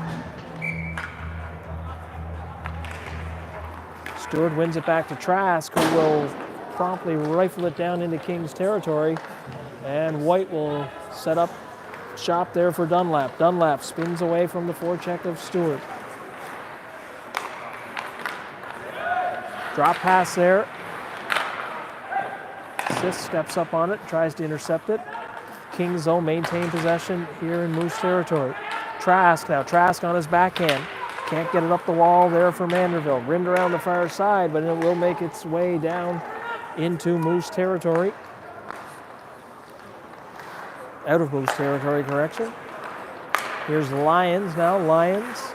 Stewart wins it back to Trask, who will promptly rifle it down into Kings territory. And White will set up shop there for Dunlap. Dunlap spins away from the forecheck of Stewart. Drop pass there. Sisk steps up on it, tries to intercept it. Kings, though, maintain possession here in Moose territory. Trask now, Trask on his backhand. Can't get it up the wall there for Vanderville. Rimmed around the far side, but it will make its way down into Moose territory. Out of Moose territory, correction. Here's Lyons now, Lyons.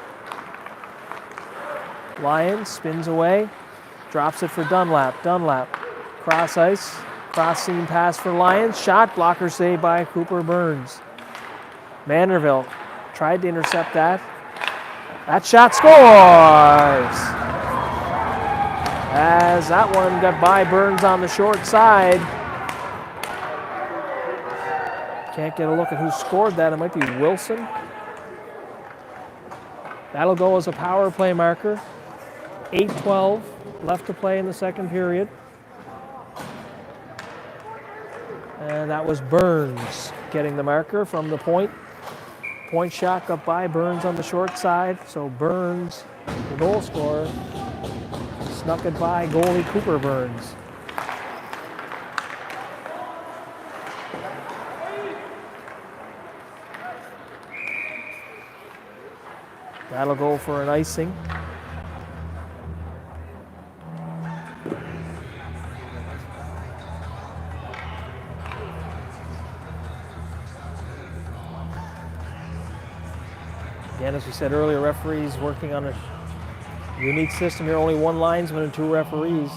Lyons spins away, drops it for Dunlap. Dunlap, cross ice, cross seam pass for Lyons. Shot blocker saved by Cooper Burns. Vanderville tried to intercept that. That shot scores! As that one got by Burns on the short side. Can't get a look at who scored that. It might be Wilson. That'll go as a power play marker. 8:12 left to play in the second period. And that was Burns getting the marker from the point. Point shot got by Burns on the short side. So Burns, the goal scorer, snuck it by goalie Cooper Burns. That'll go for an icing. Again, as we said earlier, referees working on a unique system here. Only one linesman and 2 referees.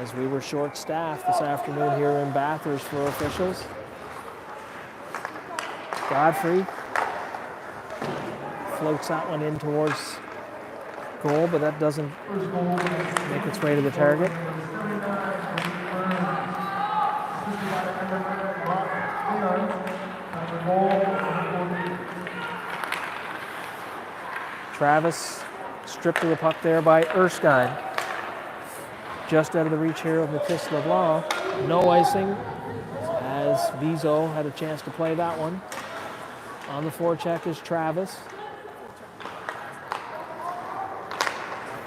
As we were short-staffed this afternoon here in Bathurst for officials. Godfrey floats that one in towards goal, but that doesn't make its way to the target. Travis stripped of the puck there by Erskine. Just out of the reach here of Matisse LeBlanc. No icing as Vizo had a chance to play that one. On the forecheck is Travis.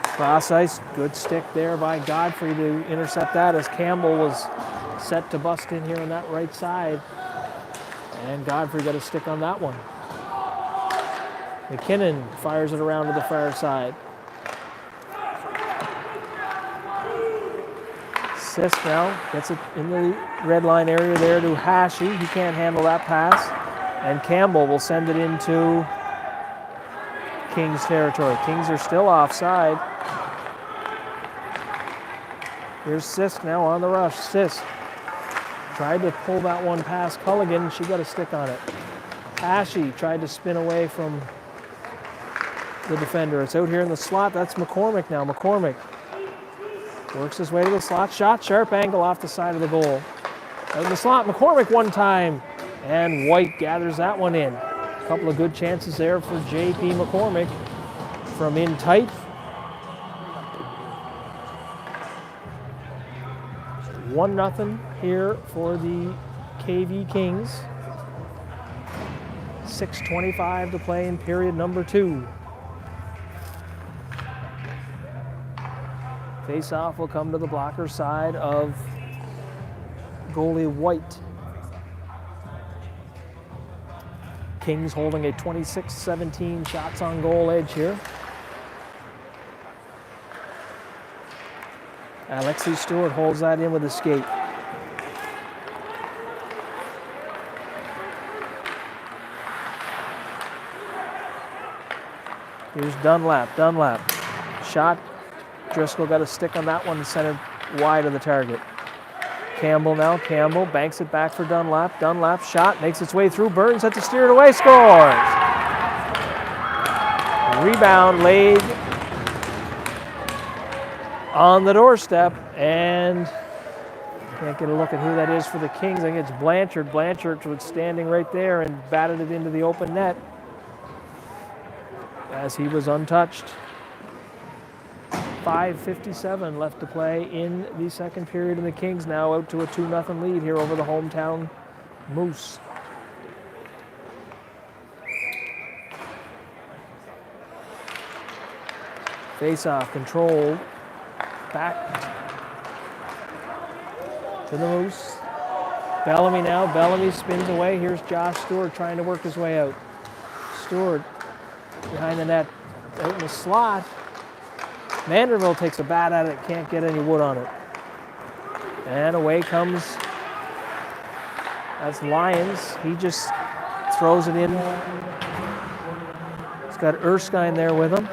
Cross ice, good stick there by Godfrey to intercept that as Campbell was set to bust in here on that right side. And Godfrey got a stick on that one. McKinnon fires it around to the far side. Sisk now gets it in the red line area there to Hashi. He can't handle that pass. And Campbell will send it into Kings territory. Kings are still offside. Here's Sisk now on the rush. Sisk tried to pull that one past Culligan. She got a stick on it. Hashi tried to spin away from the defender. It's out here in the slot. That's McCormick now. McCormick works his way to the slot. Shot, sharp angle off the side of the goal. Out in the slot, McCormick one time. And White gathers that one in. A couple of good chances there for J.P. McCormick from in tight. 1-0 here for the KV Kings. 6:25 to play in period number 2. Face-off will come to the blocker side of goalie White. Kings holding a 26-17 shots on goal edge here. Alexi Stewart holds that in with a skate. Here's Dunlap. Dunlap. Shot. Driscoll got a stick on that one and sent it wide of the target. Campbell now. Campbell banks it back for Dunlap. Dunlap shot. Makes its way through. Burns had to steer it away. Scores! Rebound laid on the doorstep, and can't get a look at who that is for the Kings. I think it's Blanchard. Blanchard was standing right there and batted it into the open net as he was untouched. 5:57 left to play in the second period, and the Kings now out to a 2-0 lead here over the hometown Moose. Face-off controlled. Back to the Moose. Bellamy now. Bellamy spins away. Here's Josh Stewart trying to work his way out. Stewart behind the net. Out in the slot. Manderville takes a bat at it. Can't get any wood on it. And away comes. That's Lyons. He just throws it in. He's got Erskine there with him.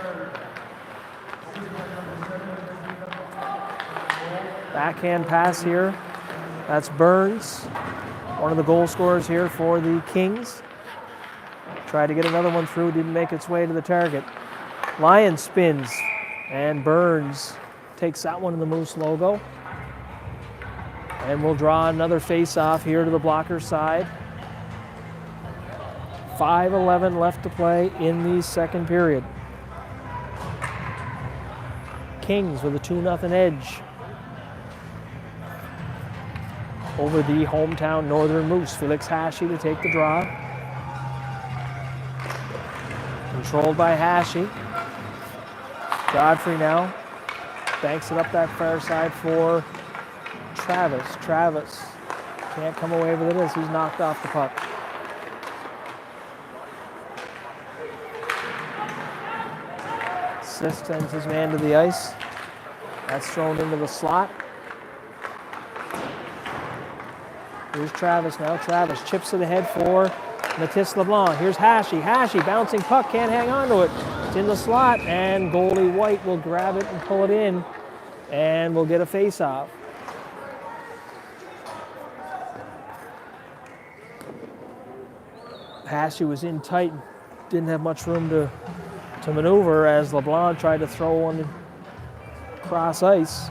Backhand pass here. That's Burns, one of the goal scorers here for the Kings. Tried to get another one through, didn't make its way to the target. Lyons spins, and Burns takes that one in the Moose logo. And we'll draw another face-off here to the blocker side. 5:11 left to play in the second period. Kings with a 2-0 edge over the hometown Northern Moose. Felix Hashi to take the draw. Controlled by Hashi. Godfrey now banks it up that far side for Travis. Travis can't come away with it as he's knocked off the puck. Sisk sends his man to the ice. That's thrown into the slot. Here's Travis now. Travis chips it ahead for Matisse LeBlanc. Here's Hashi. Hashi bouncing puck, can't hang on to it. It's in the slot, and goalie White will grab it and pull it in, and we'll get a face-off. Hashi was in tight, didn't have much room to maneuver as LeBlanc tried to throw one across ice.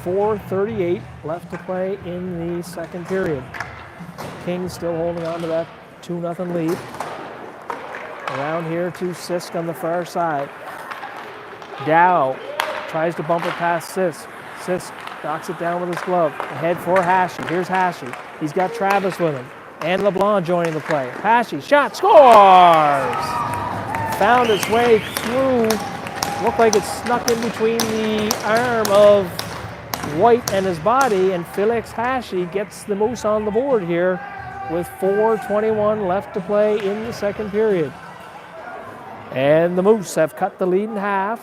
4:38 left to play in the second period. Kings still holding on to that 2-0 lead. Around here to Sisk on the far side. Dow tries to bump it past Sisk. Sisk knocks it down with his glove. Ahead for Hashi. Here's Hashi. He's got Travis with him. And LeBlanc joining the play. Hashi, shot, scores! Found its way through. Looked like it snuck in between the arm of White and his body, and Felix Hashi gets the Moose on the board here with 4:21 left to play in the second period. And the Moose have cut the lead in half.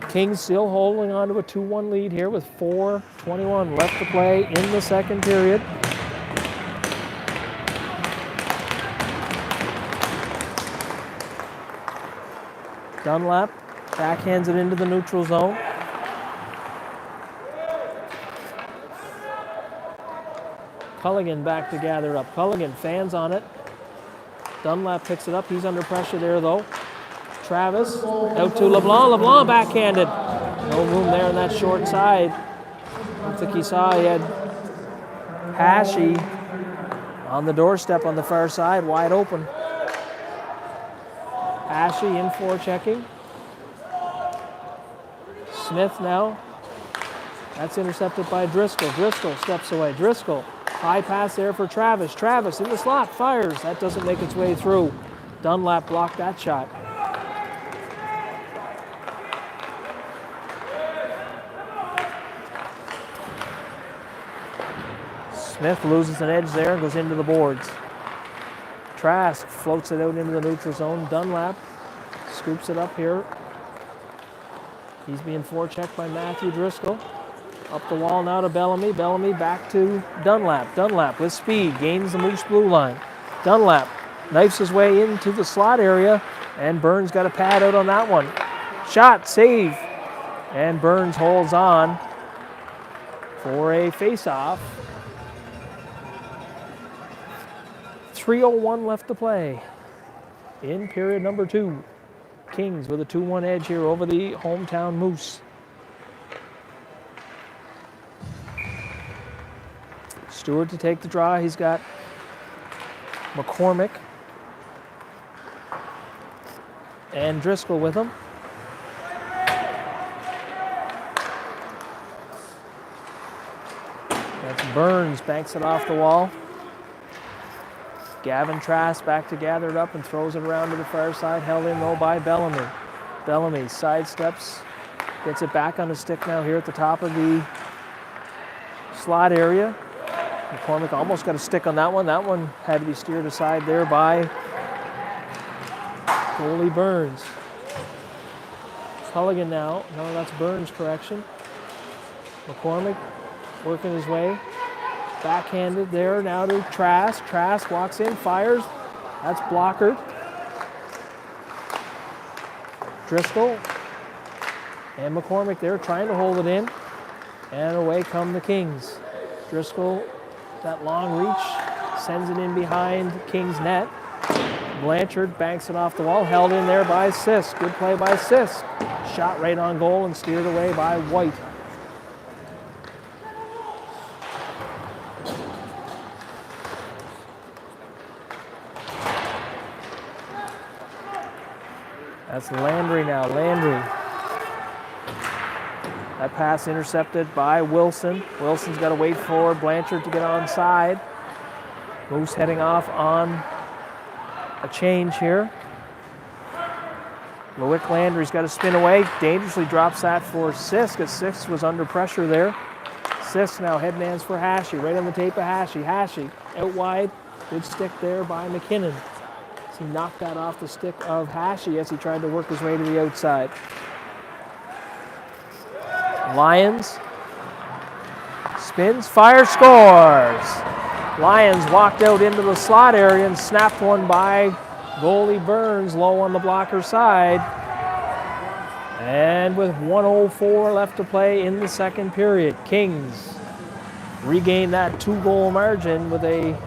Kings still holding on to a 2-1 lead here with 4:21 left to play in the second period. Dunlap backhands it into the neutral zone. Culligan back to gather up. Culligan fans on it. Dunlap picks it up. He's under pressure there though. Travis out to LeBlanc. LeBlanc backhanded. No room there on that short side. I don't think he saw he had Hashi on the doorstep on the far side, wide open. Hashi in for checking. Smith now. That's intercepted by Driscoll. Driscoll steps away. Driscoll, high pass there for Travis. Travis in the slot, fires. That doesn't make its way through. Dunlap blocked that shot. Smith loses an edge there and goes into the boards. Trask floats it out into the neutral zone. Dunlap scoops it up here. He's being forechecked by Matthew Driscoll. Up the wall now to Bellamy. Bellamy back to Dunlap. Dunlap with speed gains the Moose blue line. Dunlap knifes his way into the slot area, and Burns got a pad out on that one. Shot, save, and Burns holds on for a face-off. 3:01 left to play in period number 2. Kings with a 2-1 edge here over the hometown Moose. Stewart to take the draw. He's got McCormick and Driscoll with him. That's Burns, banks it off the wall. Gavin Trask back to gather it up and throws it around to the far side, held in though by Bellamy. Bellamy sidesteps, gets it back on the stick now here at the top of the slot area. McCormick almost got a stick on that one. That one had to be steered aside there by goalie Burns. Culligan now. No, that's Burns' correction. McCormick working his way. Backhanded there now to Trask. Trask walks in, fires. That's blockered. Driscoll and McCormick there trying to hold it in. And away come the Kings. Driscoll, that long reach, sends it in behind Kings' net. Blanchard banks it off the wall, held in there by Sisk. Good play by Sisk. Shot right on goal and steered away by White. That's Landry now. Landry. That pass intercepted by Wilson. Wilson's got to wait for Blanchard to get onside. Moose heading off on a change here. Loic Landry's got to spin away. Dangerously drops that for Sisk, as Sisk was under pressure there. Sisk now head and hands for Hashi. Right on the tape of Hashi. Hashi out wide. Good stick there by McKinnon. He knocked that off the stick of Hashi as he tried to work his way to the outside. Lyons spins, fires, scores. Lyons walked out into the slot area and snapped one by goalie Burns low on the blocker side. And with 1:04 left to play in the second period, Kings regain that 2-goal margin with a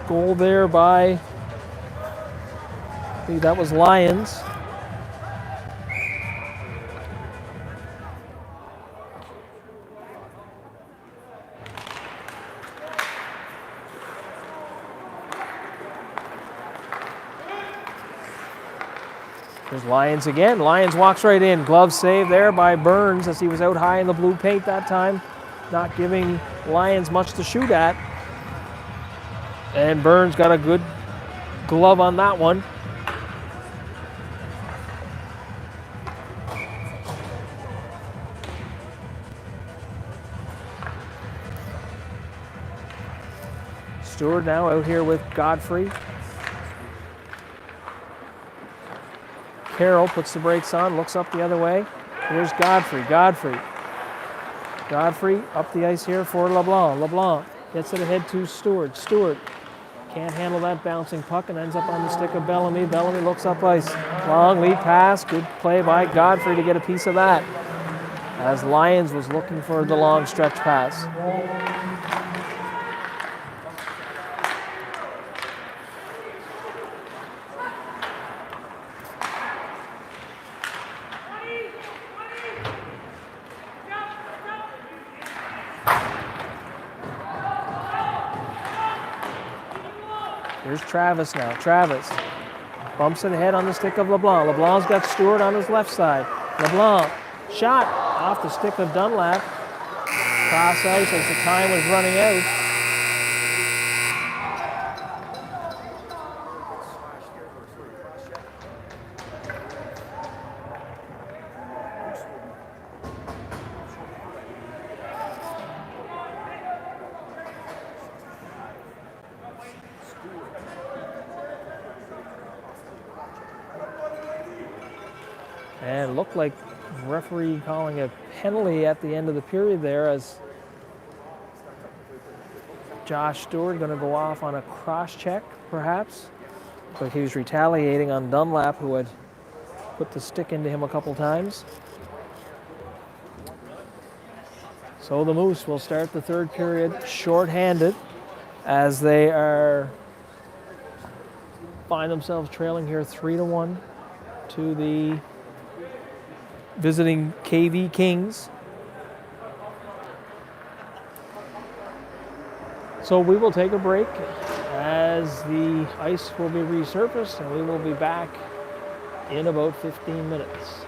goal there by, I think that was Lyons. There's Lyons again. Lyons walks right in. Glove save there by Burns as he was out high in the blue paint that time, not giving Lyons much to shoot at. And Burns got a good glove on that one. Stewart now out here with Godfrey. Carroll puts the brakes on, looks up the other way. Here's Godfrey. Godfrey up the ice here for LeBlanc. LeBlanc gets it ahead to Stewart. Stewart can't handle that bouncing puck and ends up on the stick of Bellamy. Bellamy looks up ice. Long lead pass. Good play by Godfrey to get a piece of that, as Lyons was looking for the long stretch pass. Here's Travis now. Travis bumps it ahead on the stick of LeBlanc. LeBlanc's got Stewart on his left side. LeBlanc shot off the stick of Dunlap. Cross ice as the time was running out. And it looked like referee calling a penalty at the end of the period there, as Josh Stewart going to go off on a cross check, perhaps. But he was retaliating on Dunlap, who had put the stick into him a couple times. So the Moose will start the third period shorthanded, as they find themselves trailing here 3-1 to the visiting KV Kings. So we will take a break as the ice will be resurfaced, and we will be back in about 15 minutes.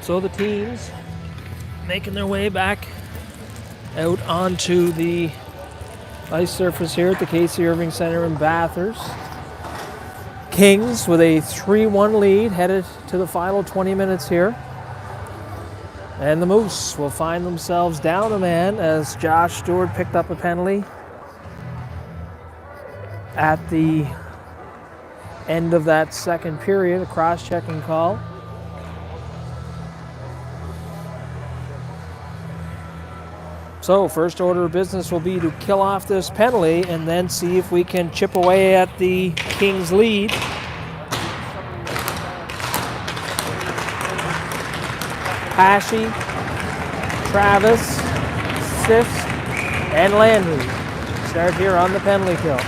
So the teams making their way back out onto the ice surface here at the Casey Irving Center in Bathurst. Kings with a 3-1 lead headed to the final 20 minutes here. And the Moose will find themselves down a man as Josh Stewart picked up a penalty at the end of that second period, a cross-checking call. So first order of business will be to kill off this penalty and then see if we can chip away at the Kings lead. Hashi, Travis, Sisk, and Landry start here on the penalty kill.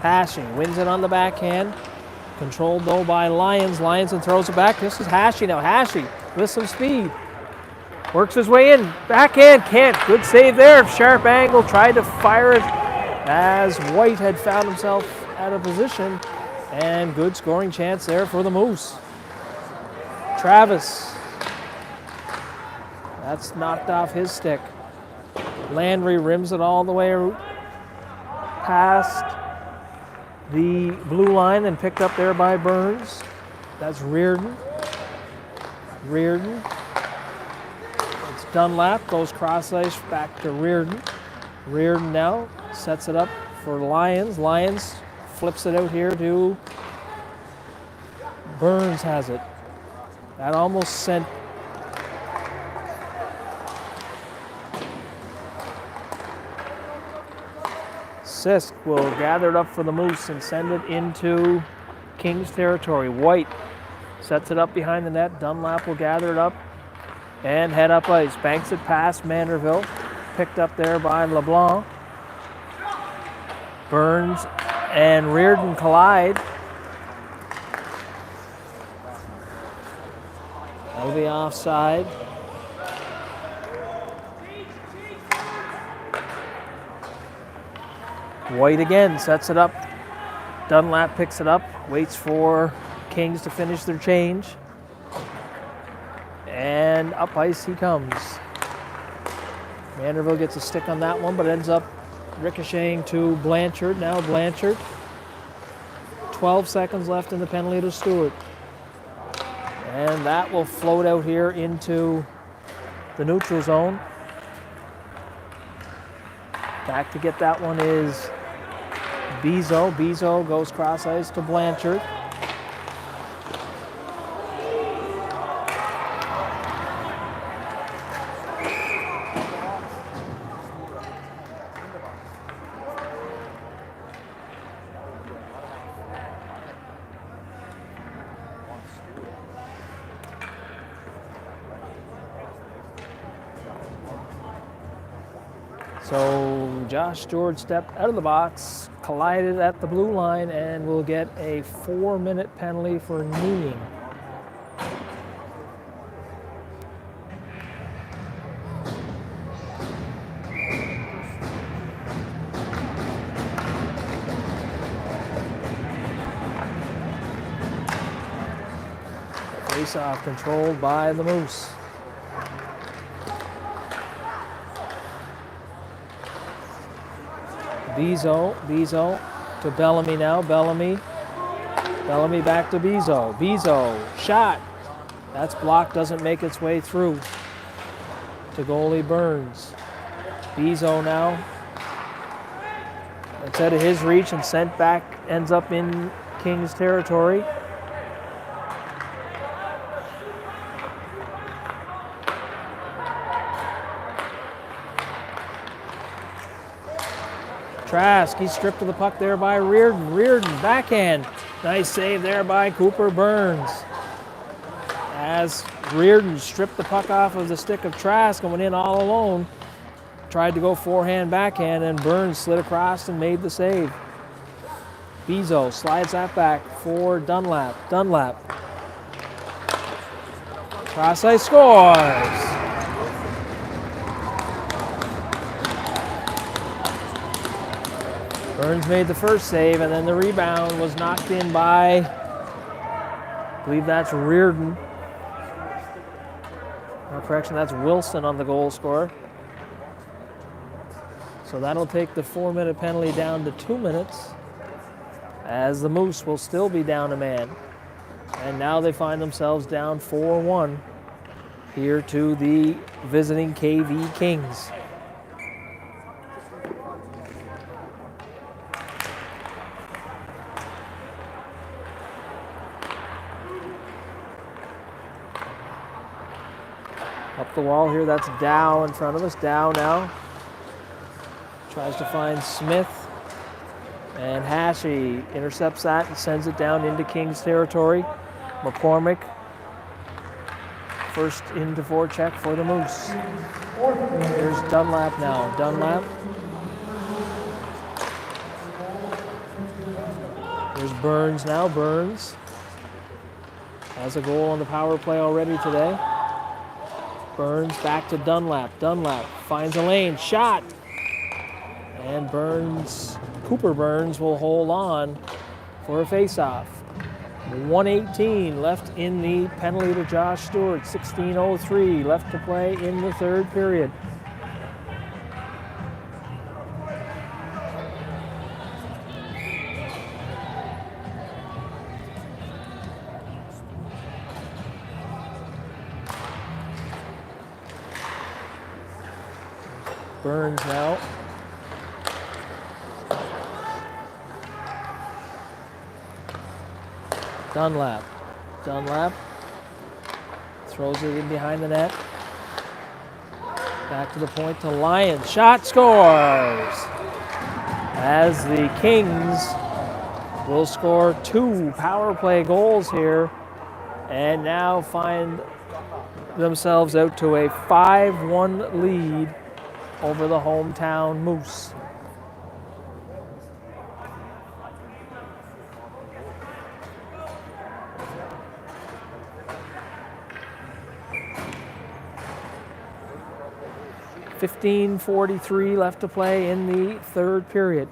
Hashi wins it on the backhand. Controlled though by Lyons. Lyons and throws it back. This is Hashi now. Hashi with some speed. Works his way in. Backhand, can't. Good save there. Sharp angle. Tried to fire it as White had found himself out of position. And good scoring chance there for the Moose. Travis. That's knocked off his stick. Landry rims it all the way past the blue line and picked up there by Burns. That's Reardon. Reardon. It's Dunlap, goes cross ice back to Reardon. Reardon now sets it up for Lyons. Lyons flips it out here to Burns has it. That almost sent Sisk will gather it up for the Moose and send it into Kings territory. White sets it up behind the net. Dunlap will gather it up and head up ice. Banks it past Manderville. Picked up there by LeBlanc. Burns and Reardon collide. That'll be offside. White again sets it up. Dunlap picks it up, waits for Kings to finish their change. And up ice he comes. Manderville gets a stick on that one, but ends up ricocheting to Blanchard. Now Blanchard. 12 seconds left in the penalty to Stewart. And that will float out here into the neutral zone. Back to get that one is Bezo. Bezo goes cross ice to Blanchard. So Josh Stewart stepped out of the box, collided at the blue line, and will get a 4-minute penalty for kneeing. Face-off controlled by the Moose. Bezo to Bellamy now. Bellamy back to Bezo. Bezo, shot. That's blocked, doesn't make its way through to goalie Burns. Bezo now. It's out of his reach and sent back, ends up in Kings territory. Trask, he's stripped of the puck there by Reardon. Reardon, backhand. Nice save there by Cooper Burns. As Reardon stripped the puck off of the stick of Trask and went in all alone. Tried to go forehand, backhand, and Burns slid across and made the save. Bezo slides that back for Dunlap. Dunlap. Cross ice scores. Burns made the first save, and then the rebound was knocked in by, I believe that's Reardon. Or correction, that's Wilson on the goal scorer. So that'll take the 4-minute penalty down to 2 minutes, as the Moose will still be down a man. And now they find themselves down 4-1 here to the visiting KV Kings. Up the wall here, that's Dow in front of us. Dow now tries to find Smith. And Hashi intercepts that and sends it down into Kings territory. McCormick first into forecheck for the Moose. Here's Dunlap now. Dunlap. Here's Burns now. Burns has a goal on the power play already today. Burns back to Dunlap. Dunlap finds a lane. Shot. And Burns, Cooper Burns will hold on for a face-off. 1:18 left in the penalty to Josh Stewart. 16:03 left to play in the third period. Burns now. Dunlap. Dunlap throws it in behind the net. Back to the point to Lyons. Shot, scores! As the Kings will score 2 power play goals here and now find themselves out to a 5-1 lead over the hometown Moose. .43 left to play in the third period.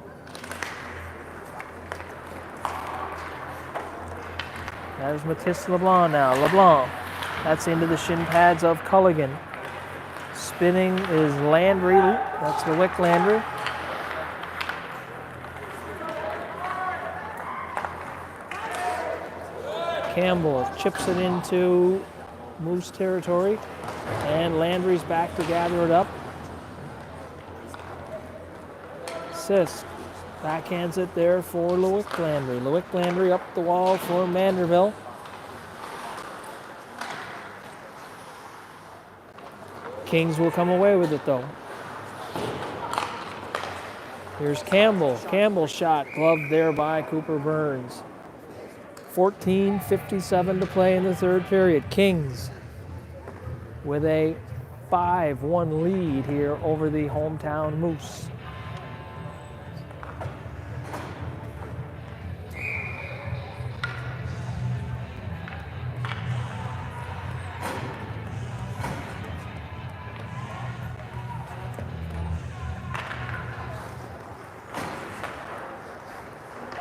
There's Matisse LeBlanc now. LeBlanc, that's into the shin pads of Culligan. Spinning is Landry. That's the Wick Landry. Campbell chips it into Moose territory. And Landry's back to gather it up. Sisk backhands it there for Lewick Landry. Lewick Landry up the wall for Manderville. Kings will come away with it though. Here's Campbell. Campbell's shot gloved there by Cooper Burns. 14:57 to play in the third period. Kings with a 5-1 lead here over the hometown Moose.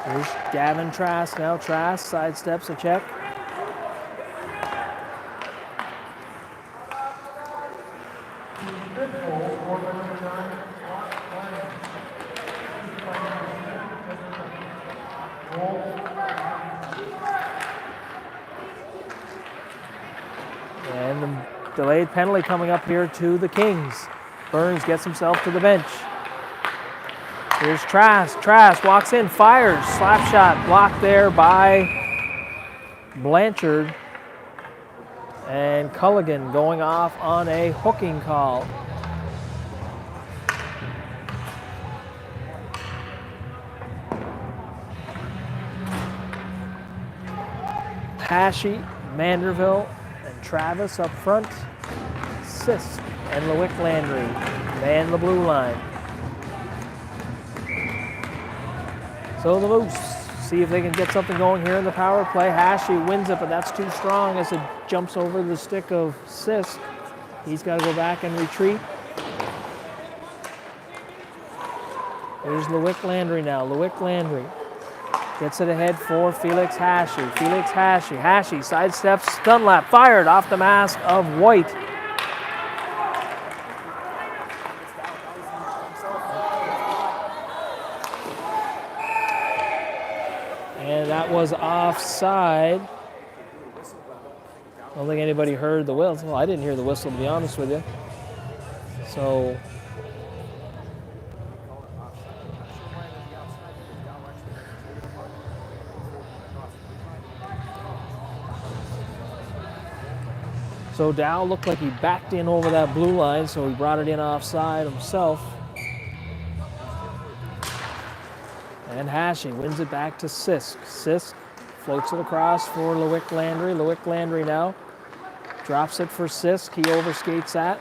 Here's Gavin Trask now. Trask sidesteps a check. And the delayed penalty coming up here to the Kings. Burns gets himself to the bench. Here's Trask. Trask walks in, fires, slap shot blocked there by Blanchard. And Culligan going off on a hooking call. Hashi, Manderville, and Travis up front. Sisk and Lewick Landry man the blue line. So the Moose see if they can get something going here in the power play. Hashi wins it, but that's too strong as it jumps over the stick of Sisk. He's got to go back and retreat. Here's Lewick Landry now. Lewick Landry gets it ahead for Felix Hashi. Felix Hashi. Hashi sidesteps. Dunlap fired off the mask of White. that was offside. I don't think anybody heard the whistle. Well, I didn't hear the whistle, to be honest with you. So Dow looked like he backed in over that blue line, so he brought it in offside himself. And Hashi wins it back to Sisk. Sisk floats it across for Lewick Landry. Lewick Landry now drops it for Sisk. He overskates that.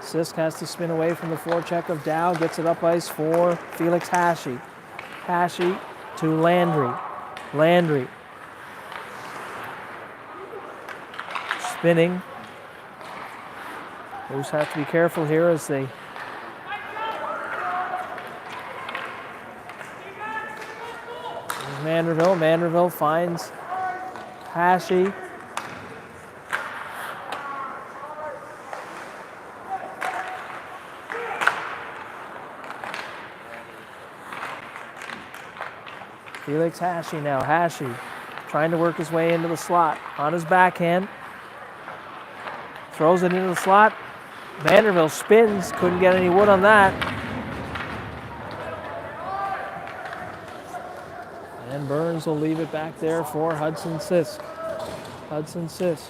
Sisk has to spin away from the forecheck of Dow. Gets it up ice for Felix Hashi. Hashi to Landry. Landry spinning. Moose have to be careful here as they Manderville. Manderville finds Hashi. Felix Hashi now. Hashi trying to work his way into the slot on his backhand. Throws it into the slot. Manderville spins. Couldn't get any wood on that. And Burns will leave it back there for Hudson Sisk. Hudson Sisk.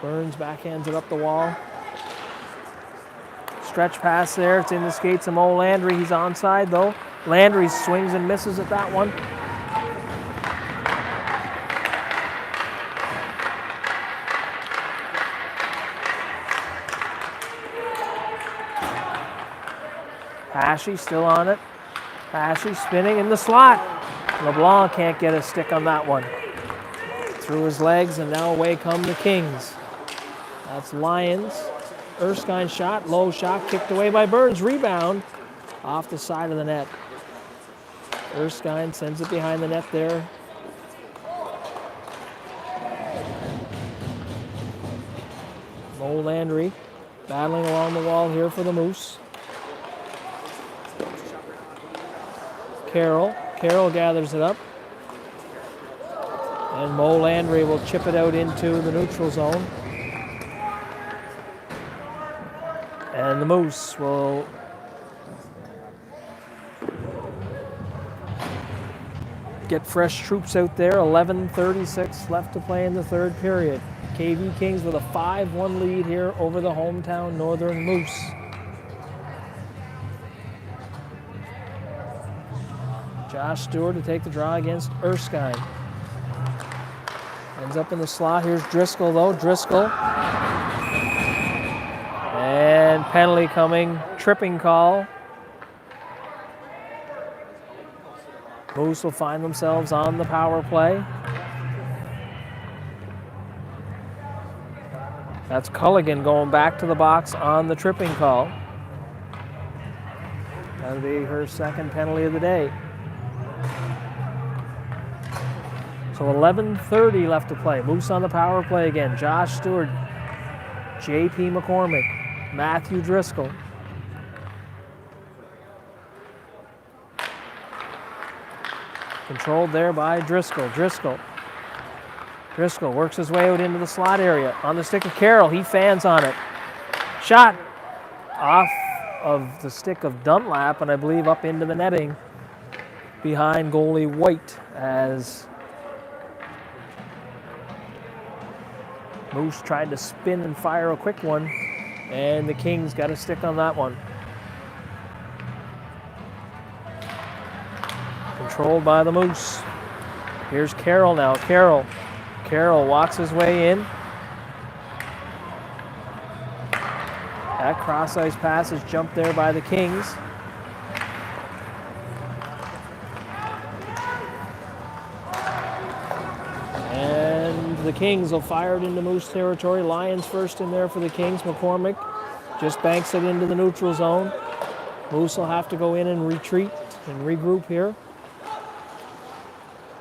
Burns backhands it up the wall. Stretch pass there. It's in the skates of Mo Landry. He's onside though. Landry swings and misses at that one. Hashi still on it. Hashi spinning in the slot. LeBlanc can't get a stick on that one. Through his legs, and now away come the Kings. That's Lions. Erskine shot, low shot, kicked away by Burns. Rebound off the side of the net. Erskine sends it behind the net there. Mo Landry battling along the wall here for the Moose. Carroll gathers it up. And Mo Landry will chip it out into the neutral zone. And the Moose will get fresh troops out there. 11:36 left to play in the third period. KV Kings with a 5-1 lead here over the hometown Northern Moose. Josh Stewart to take the draw against Erskine. Ends up in the slot. Here's Driscoll though. Driscoll. And penalty coming. Tripping call. Moose will find themselves on the power play. That's Culligan going back to the box on the tripping call. That'll be her second penalty of the day. So 11:30 left to play. Moose on the power play again. Josh Stewart, J.P. McCormick, Matthew Driscoll. Controlled there by Driscoll. Driscoll works his way out into the slot area. On the stick of Carroll, he fans on it. Shot off of the stick of Dunlap, and I believe up into the netting behind goalie White as Moose tried to spin and fire a quick one, and the Kings got a stick on that one. Controlled by the Moose. Here's Carroll now. Carroll walks his way in. That cross-ice pass is jumped there by the Kings. And the Kings will fire it into Moose territory. Lions first in there for the Kings. McCormick just banks it into the neutral zone. Moose will have to go in and retreat and regroup here.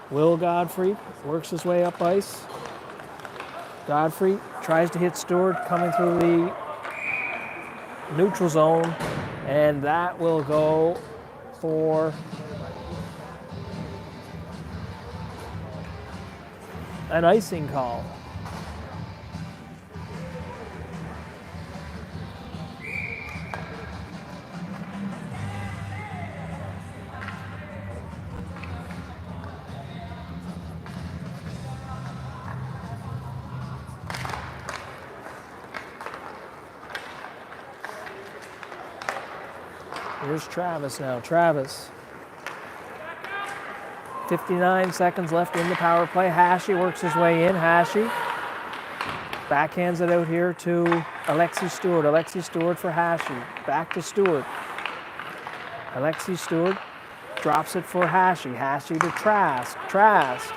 Will Godfrey works his way up ice. Godfrey tries to hit Stewart coming through the neutral zone, and that will go for an icing call. Here's Travis now. Travis. 59 seconds left in the power play. Hashi works his way in. Hashi backhands it out here to Alexi Stewart. Alexi Stewart for Hashi. Back to Stewart. Alexi Stewart drops it for Hashi. Hashi to Trask. Trask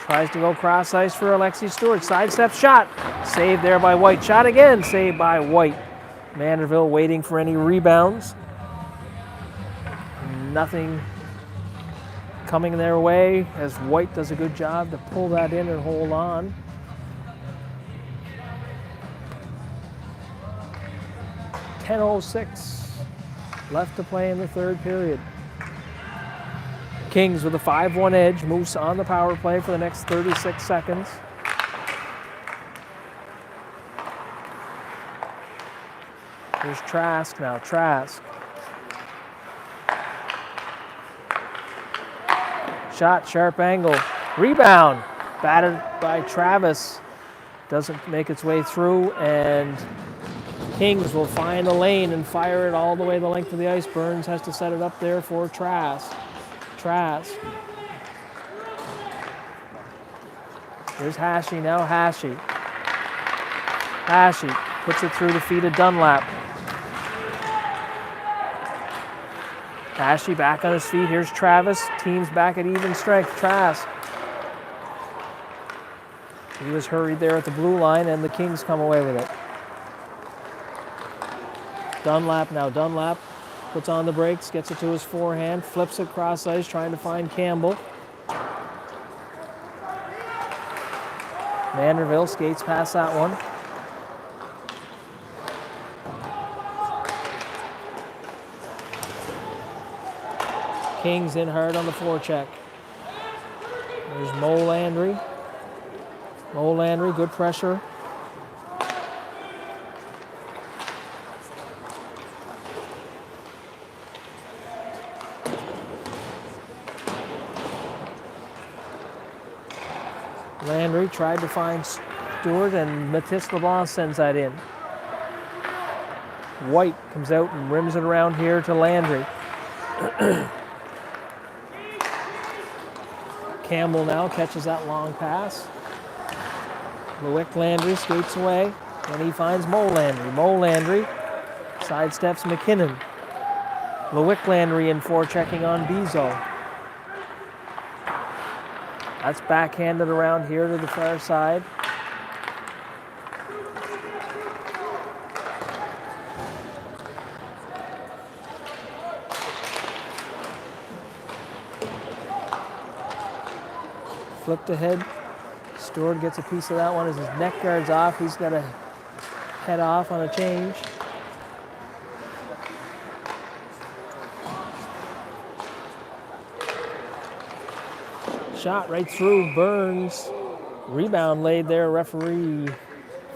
tries to go cross ice for Alexi Stewart. Sidestep shot. Saved there by White. Shot again. Saved by White. Manderville waiting for any rebounds. Nothing coming their way as White does a good job to pull that in and hold on. .10:06 left to play in the third period. Kings with a 5-1 edge. Moose on the power play for the next 36 seconds. Here's Trask now. Trask. Shot, sharp angle, rebound, batted by Travis. Doesn't make its way through, and Kings will find a lane and fire it all the way the length of the ice. Burns has to set it up there for Trask. Trask. Here's Hashi now, Hashi. Hashi puts it through the feet of Dunlap. Hashi back on his feet. Here's Travis. Team's back at even strength. Trask. He was hurried there at the blue line, and the Kings come away with it. Dunlap now. Dunlap puts on the brakes, gets it to his forehand, flips it cross ice, trying to find Campbell. Manderville skates past that one. Kings in hard on the forecheck. There's Mo Landry. Mo Landry, good pressure. Landry tried to find Stewart, and Mathis LeBlanc sends that in. White comes out and rims it around here to Landry. Campbell now catches that long pass. Lewick Landry skates away, and he finds Mo Landry. Mo Landry sidesteps McKinnon. Lewick Landry in forechecking on Bezo. That's backhanded around here to the far side. Flipped ahead. Stewart gets a piece of that one as his neck guard's off. He's got to head off on a change. Shot right through Burns. Rebound laid there. Referee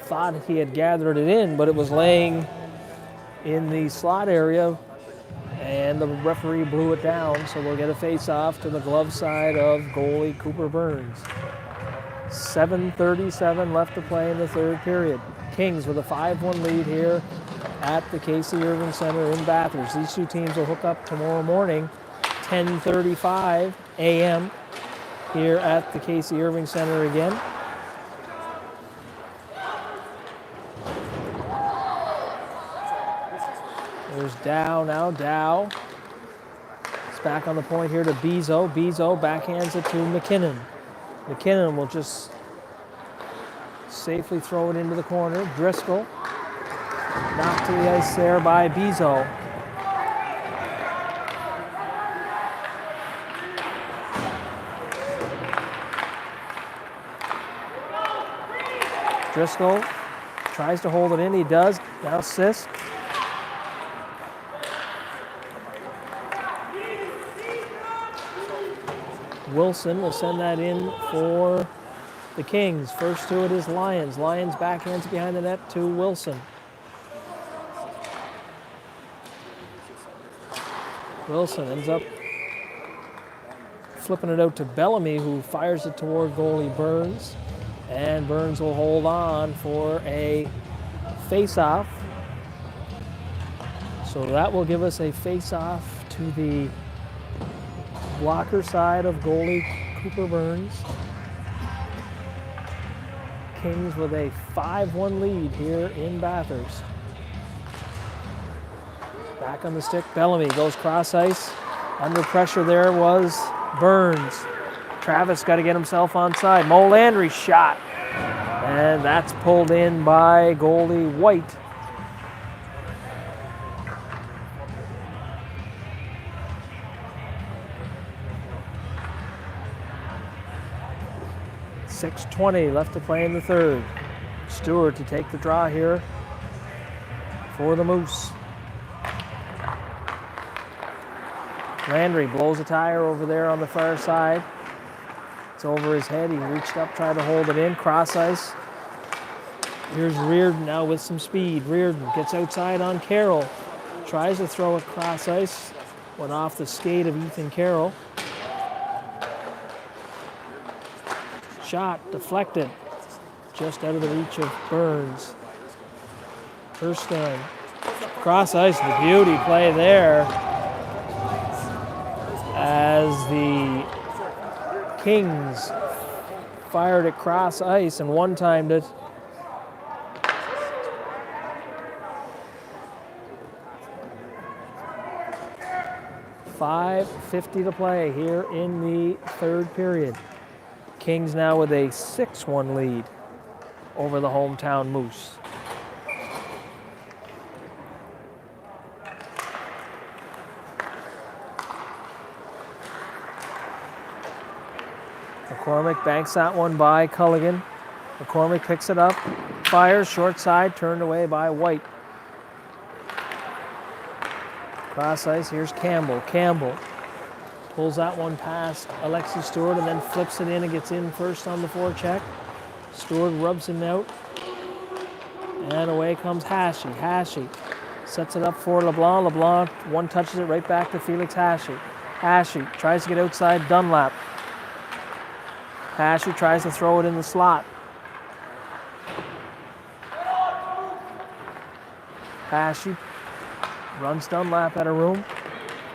thought he had gathered it in, but it was laying in the slot area, and the referee blew it down, so we'll get a face-off to the glove side of goalie Cooper Burns. 7:37 left to play in the third period. Kings with a 5-1 lead here at the Casey Irving Center in Bathurst. These two teams will hook up tomorrow morning, 10:35 a.m. here at the Casey Irving Center again. There's Dow now. Dow. It's back on the point here to Bezo. Bezo backhands it to McKinnon. McKinnon will just safely throw it into the corner. Driscoll knocked to the ice there by Bezo. Driscoll tries to hold it in. He does. Now Sisk. Wilson will send that in for the Kings. First to it is Lyons. Lyons backhands behind the net to Wilson. Wilson ends up flipping it out to Bellamy, who fires it toward goalie Burns. And Burns will hold on for a face-off. So that will give us a face-off to the blocker side of goalie Cooper Burns. Kings with a 5-1 lead here in Bathurst. Back on the stick, Bellamy goes cross ice. Under pressure there was Burns. Travis got to get himself onside. Mo Landry shot. And that's pulled in by goalie White. .6:20 left to play in the third. Stewart to take the draw here for the Moose. Landry blows a tire over there on the far side. It's over his head. He reached up, tried to hold it in. Cross ice. Here's Reardon now with some speed. Reardon gets outside on Carroll. Tries to throw it cross ice. Went off the skate of Ethan Carroll. Shot deflected. Just out of the reach of Burns. Erskine. Cross ice, the beauty play there. As the Kings fired it cross ice and one-timed it. .5:50 to play here in the third period. Kings now with a 6-1 lead over the hometown Moose. McCormick banks that one by Culligan. McCormick picks it up, fires, short side, turned away by White. Cross ice, here's Campbell. Campbell pulls that one past Alexi Stewart and then flips it in and gets in first on the forecheck. Stewart rubs him out. And away comes Hashi. Hashi sets it up for LeBlanc. LeBlanc one touches it right back to Felix Hashi. Hashi tries to get outside Dunlap. Hashi tries to throw it in the slot. Hashi runs Dunlap out of room.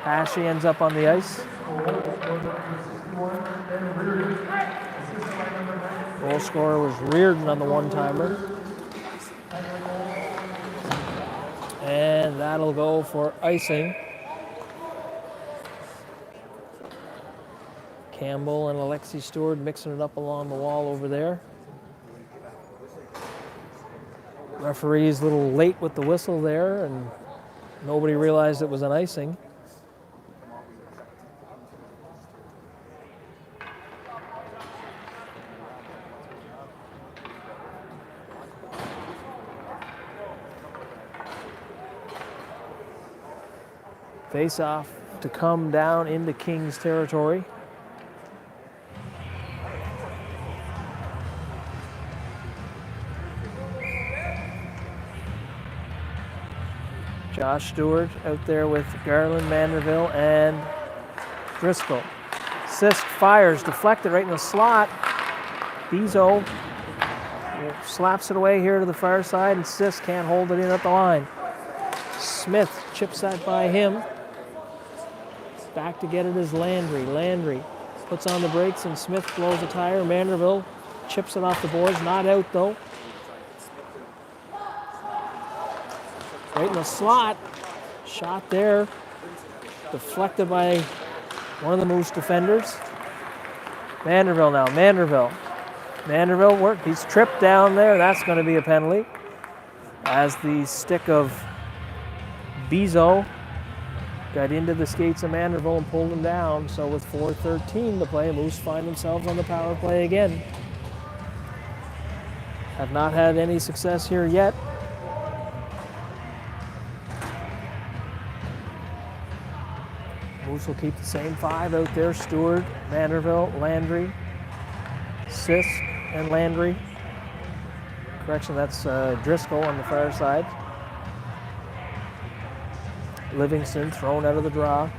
Hashi ends up on the ice. Goal scorer was Reardon on the one-timer. And that'll go for icing. Campbell and Alexi Stewart mixing it up along the wall over there. Referee's a little late with the whistle there, and nobody realized it was an icing. Face off to come down into Kings territory. Josh Stewart out there with Garland, Manderville, and Driscoll. Sisk fires, deflected right in the slot. Bezo slaps it away here to the far side, and Sisk can't hold it in at the line. Smith chips that by him. Back to get it is Landry. Landry puts on the brakes, and Smith blows a tire. Manderville chips it off the boards, not out though. Right in the slot. Shot there. Deflected by one of the Moose defenders. Manderville now. Manderville work. He's tripped down there. That's going to be a penalty. As the stick of Bezo got into the skates of Manderville and pulled him down. So with 4:13 to play, Moose find themselves on the power play again. have not had any success here yet. Moose will keep the same 5 out there. Stewart, Vanderbilt, Landry, Sisk, and Landry. Correction, that's Driscoll on the far side. Livingston thrown out of the draw.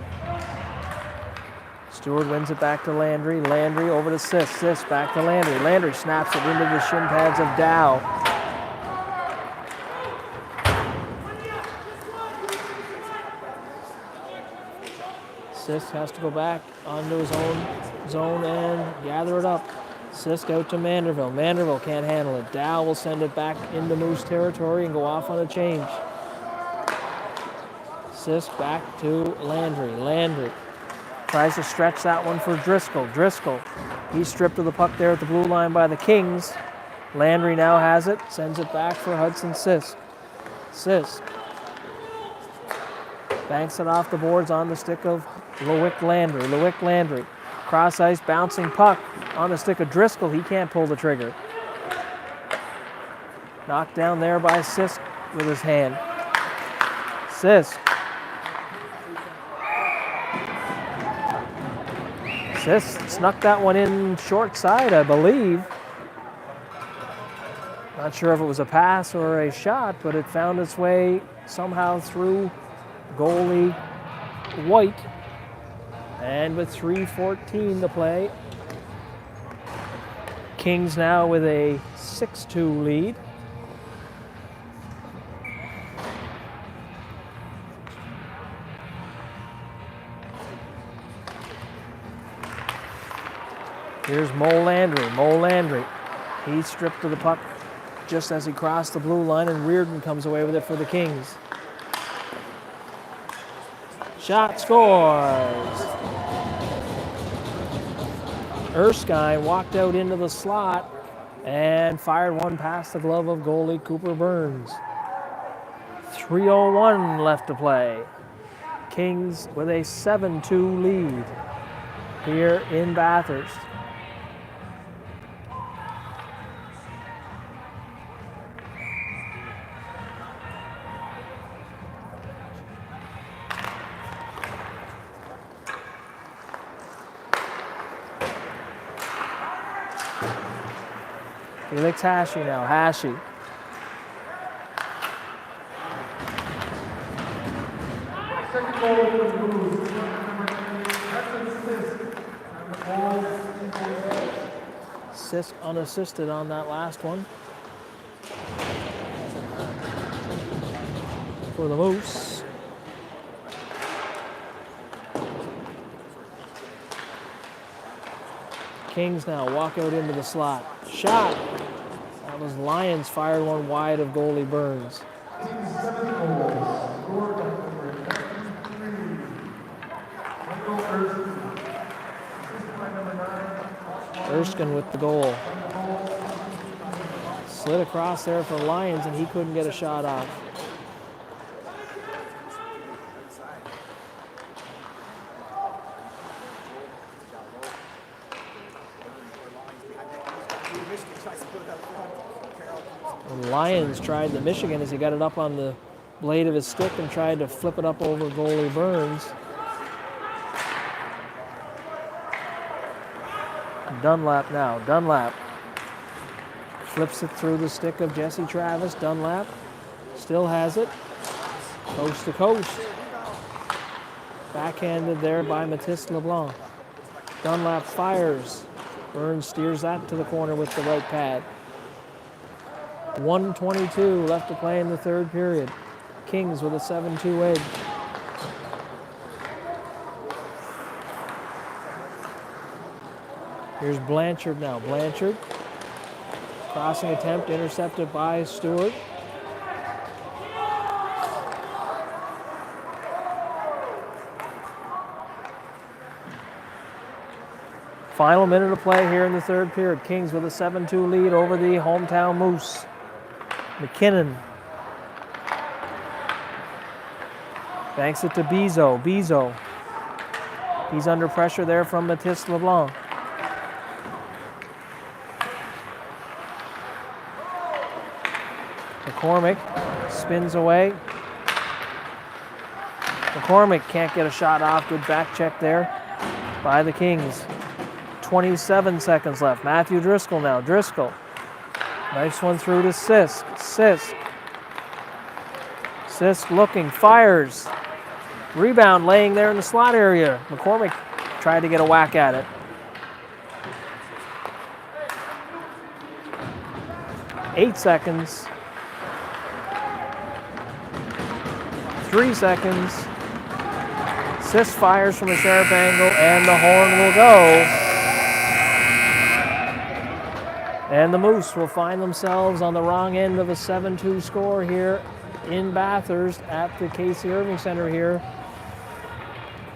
Stewart wins it back to Landry. Landry over to Sisk. Sisk back to Landry. Landry snaps it into the shin pads of Dow. Sisk has to go back onto his own zone and gather it up. Sisk out to Manderville. Manderville can't handle it. Dow will send it back into Moose territory and go off on a change. Sisk back to Landry. Landry tries to stretch that one for Driscoll. Driscoll, he's stripped of the puck there at the blue line by the Kings. Landry now has it, sends it back for Hudson Sisk. Sisk banks it off the boards on the stick of Lewick Landry. Lewick Landry, cross ice bouncing puck on the stick of Driscoll. He can't pull the trigger. Knocked down there by Sisk with his hand. Sisk. Sisk snuck that one in short side, I believe. Not sure if it was a pass or a shot, but it found its way somehow through goalie White. And with 3:14 to play, Kings now with a 6-2 lead. Here's Mo Landry. Mo Landry. He's stripped of the puck just as he crossed the blue line, and Reardon comes away with it for the Kings. Shot scores. Erskine walked out into the slot and fired one past the glove of goalie Cooper Burns. 3:01 left to play. Kings with a 7-2 lead here in Bathurst. Felix Hashi now. Hashi. Sisk unassisted on that last one. For the Moose. Kings now walk out into the slot. Shot. That was Lyons fired one wide of goalie Burns. Erskine with the goal. Slid across there for Lyons and he couldn't get a shot off. And Lyons tried the Michigan as he got it up on the blade of his stick and tried to flip it up over goalie Burns. Dunlap now. Dunlap flips it through the stick of Jesse Travis. Dunlap still has it. Coast to coast. Backhanded there by Mathis LeBlanc. Dunlap fires. Burns steers that to the corner with the right pad. 1:22 left to play in the third period. Kings with a 7-2 edge. Here's Blanchard now. Blanchard. Crossing attempt intercepted by Stewart. Final minute of play here in the third period. Kings with a 7-2 lead over the hometown Moose. McKinnon banks it to Bezo. Bezo. He's under pressure there from Mathis LeBlanc. McCormick spins away. McCormick can't get a shot off. Good back check there by the Kings. 27 seconds left. Matthew Driscoll now. Driscoll. Nice one through to Sisk. Sisk looking, fires. Rebound laying there in the slot area. McCormick tried to get a whack at it. 8 seconds. 3 seconds. Sisk fires from a sharp angle, and the horn will go. And the Moose will find themselves on the wrong end of a 7-2 score here in Bathurst at the Casey Irving Center here.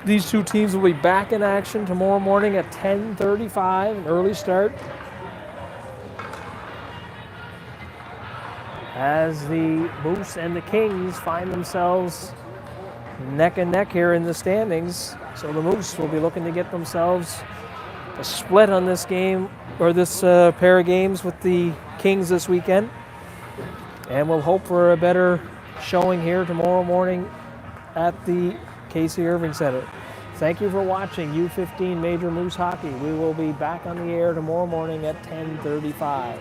These two teams will be back in action tomorrow morning at 10:35, an early start. As the Moose and the Kings find themselves neck and neck here in the standings. So the Moose will be looking to get themselves a split on this game, or this pair of games with the Kings this weekend. And we'll hope for a better showing here tomorrow morning at the Casey Irving Center. Thank you for watching U15 Major Moose Hockey. We will be back on the air tomorrow morning at 10:35.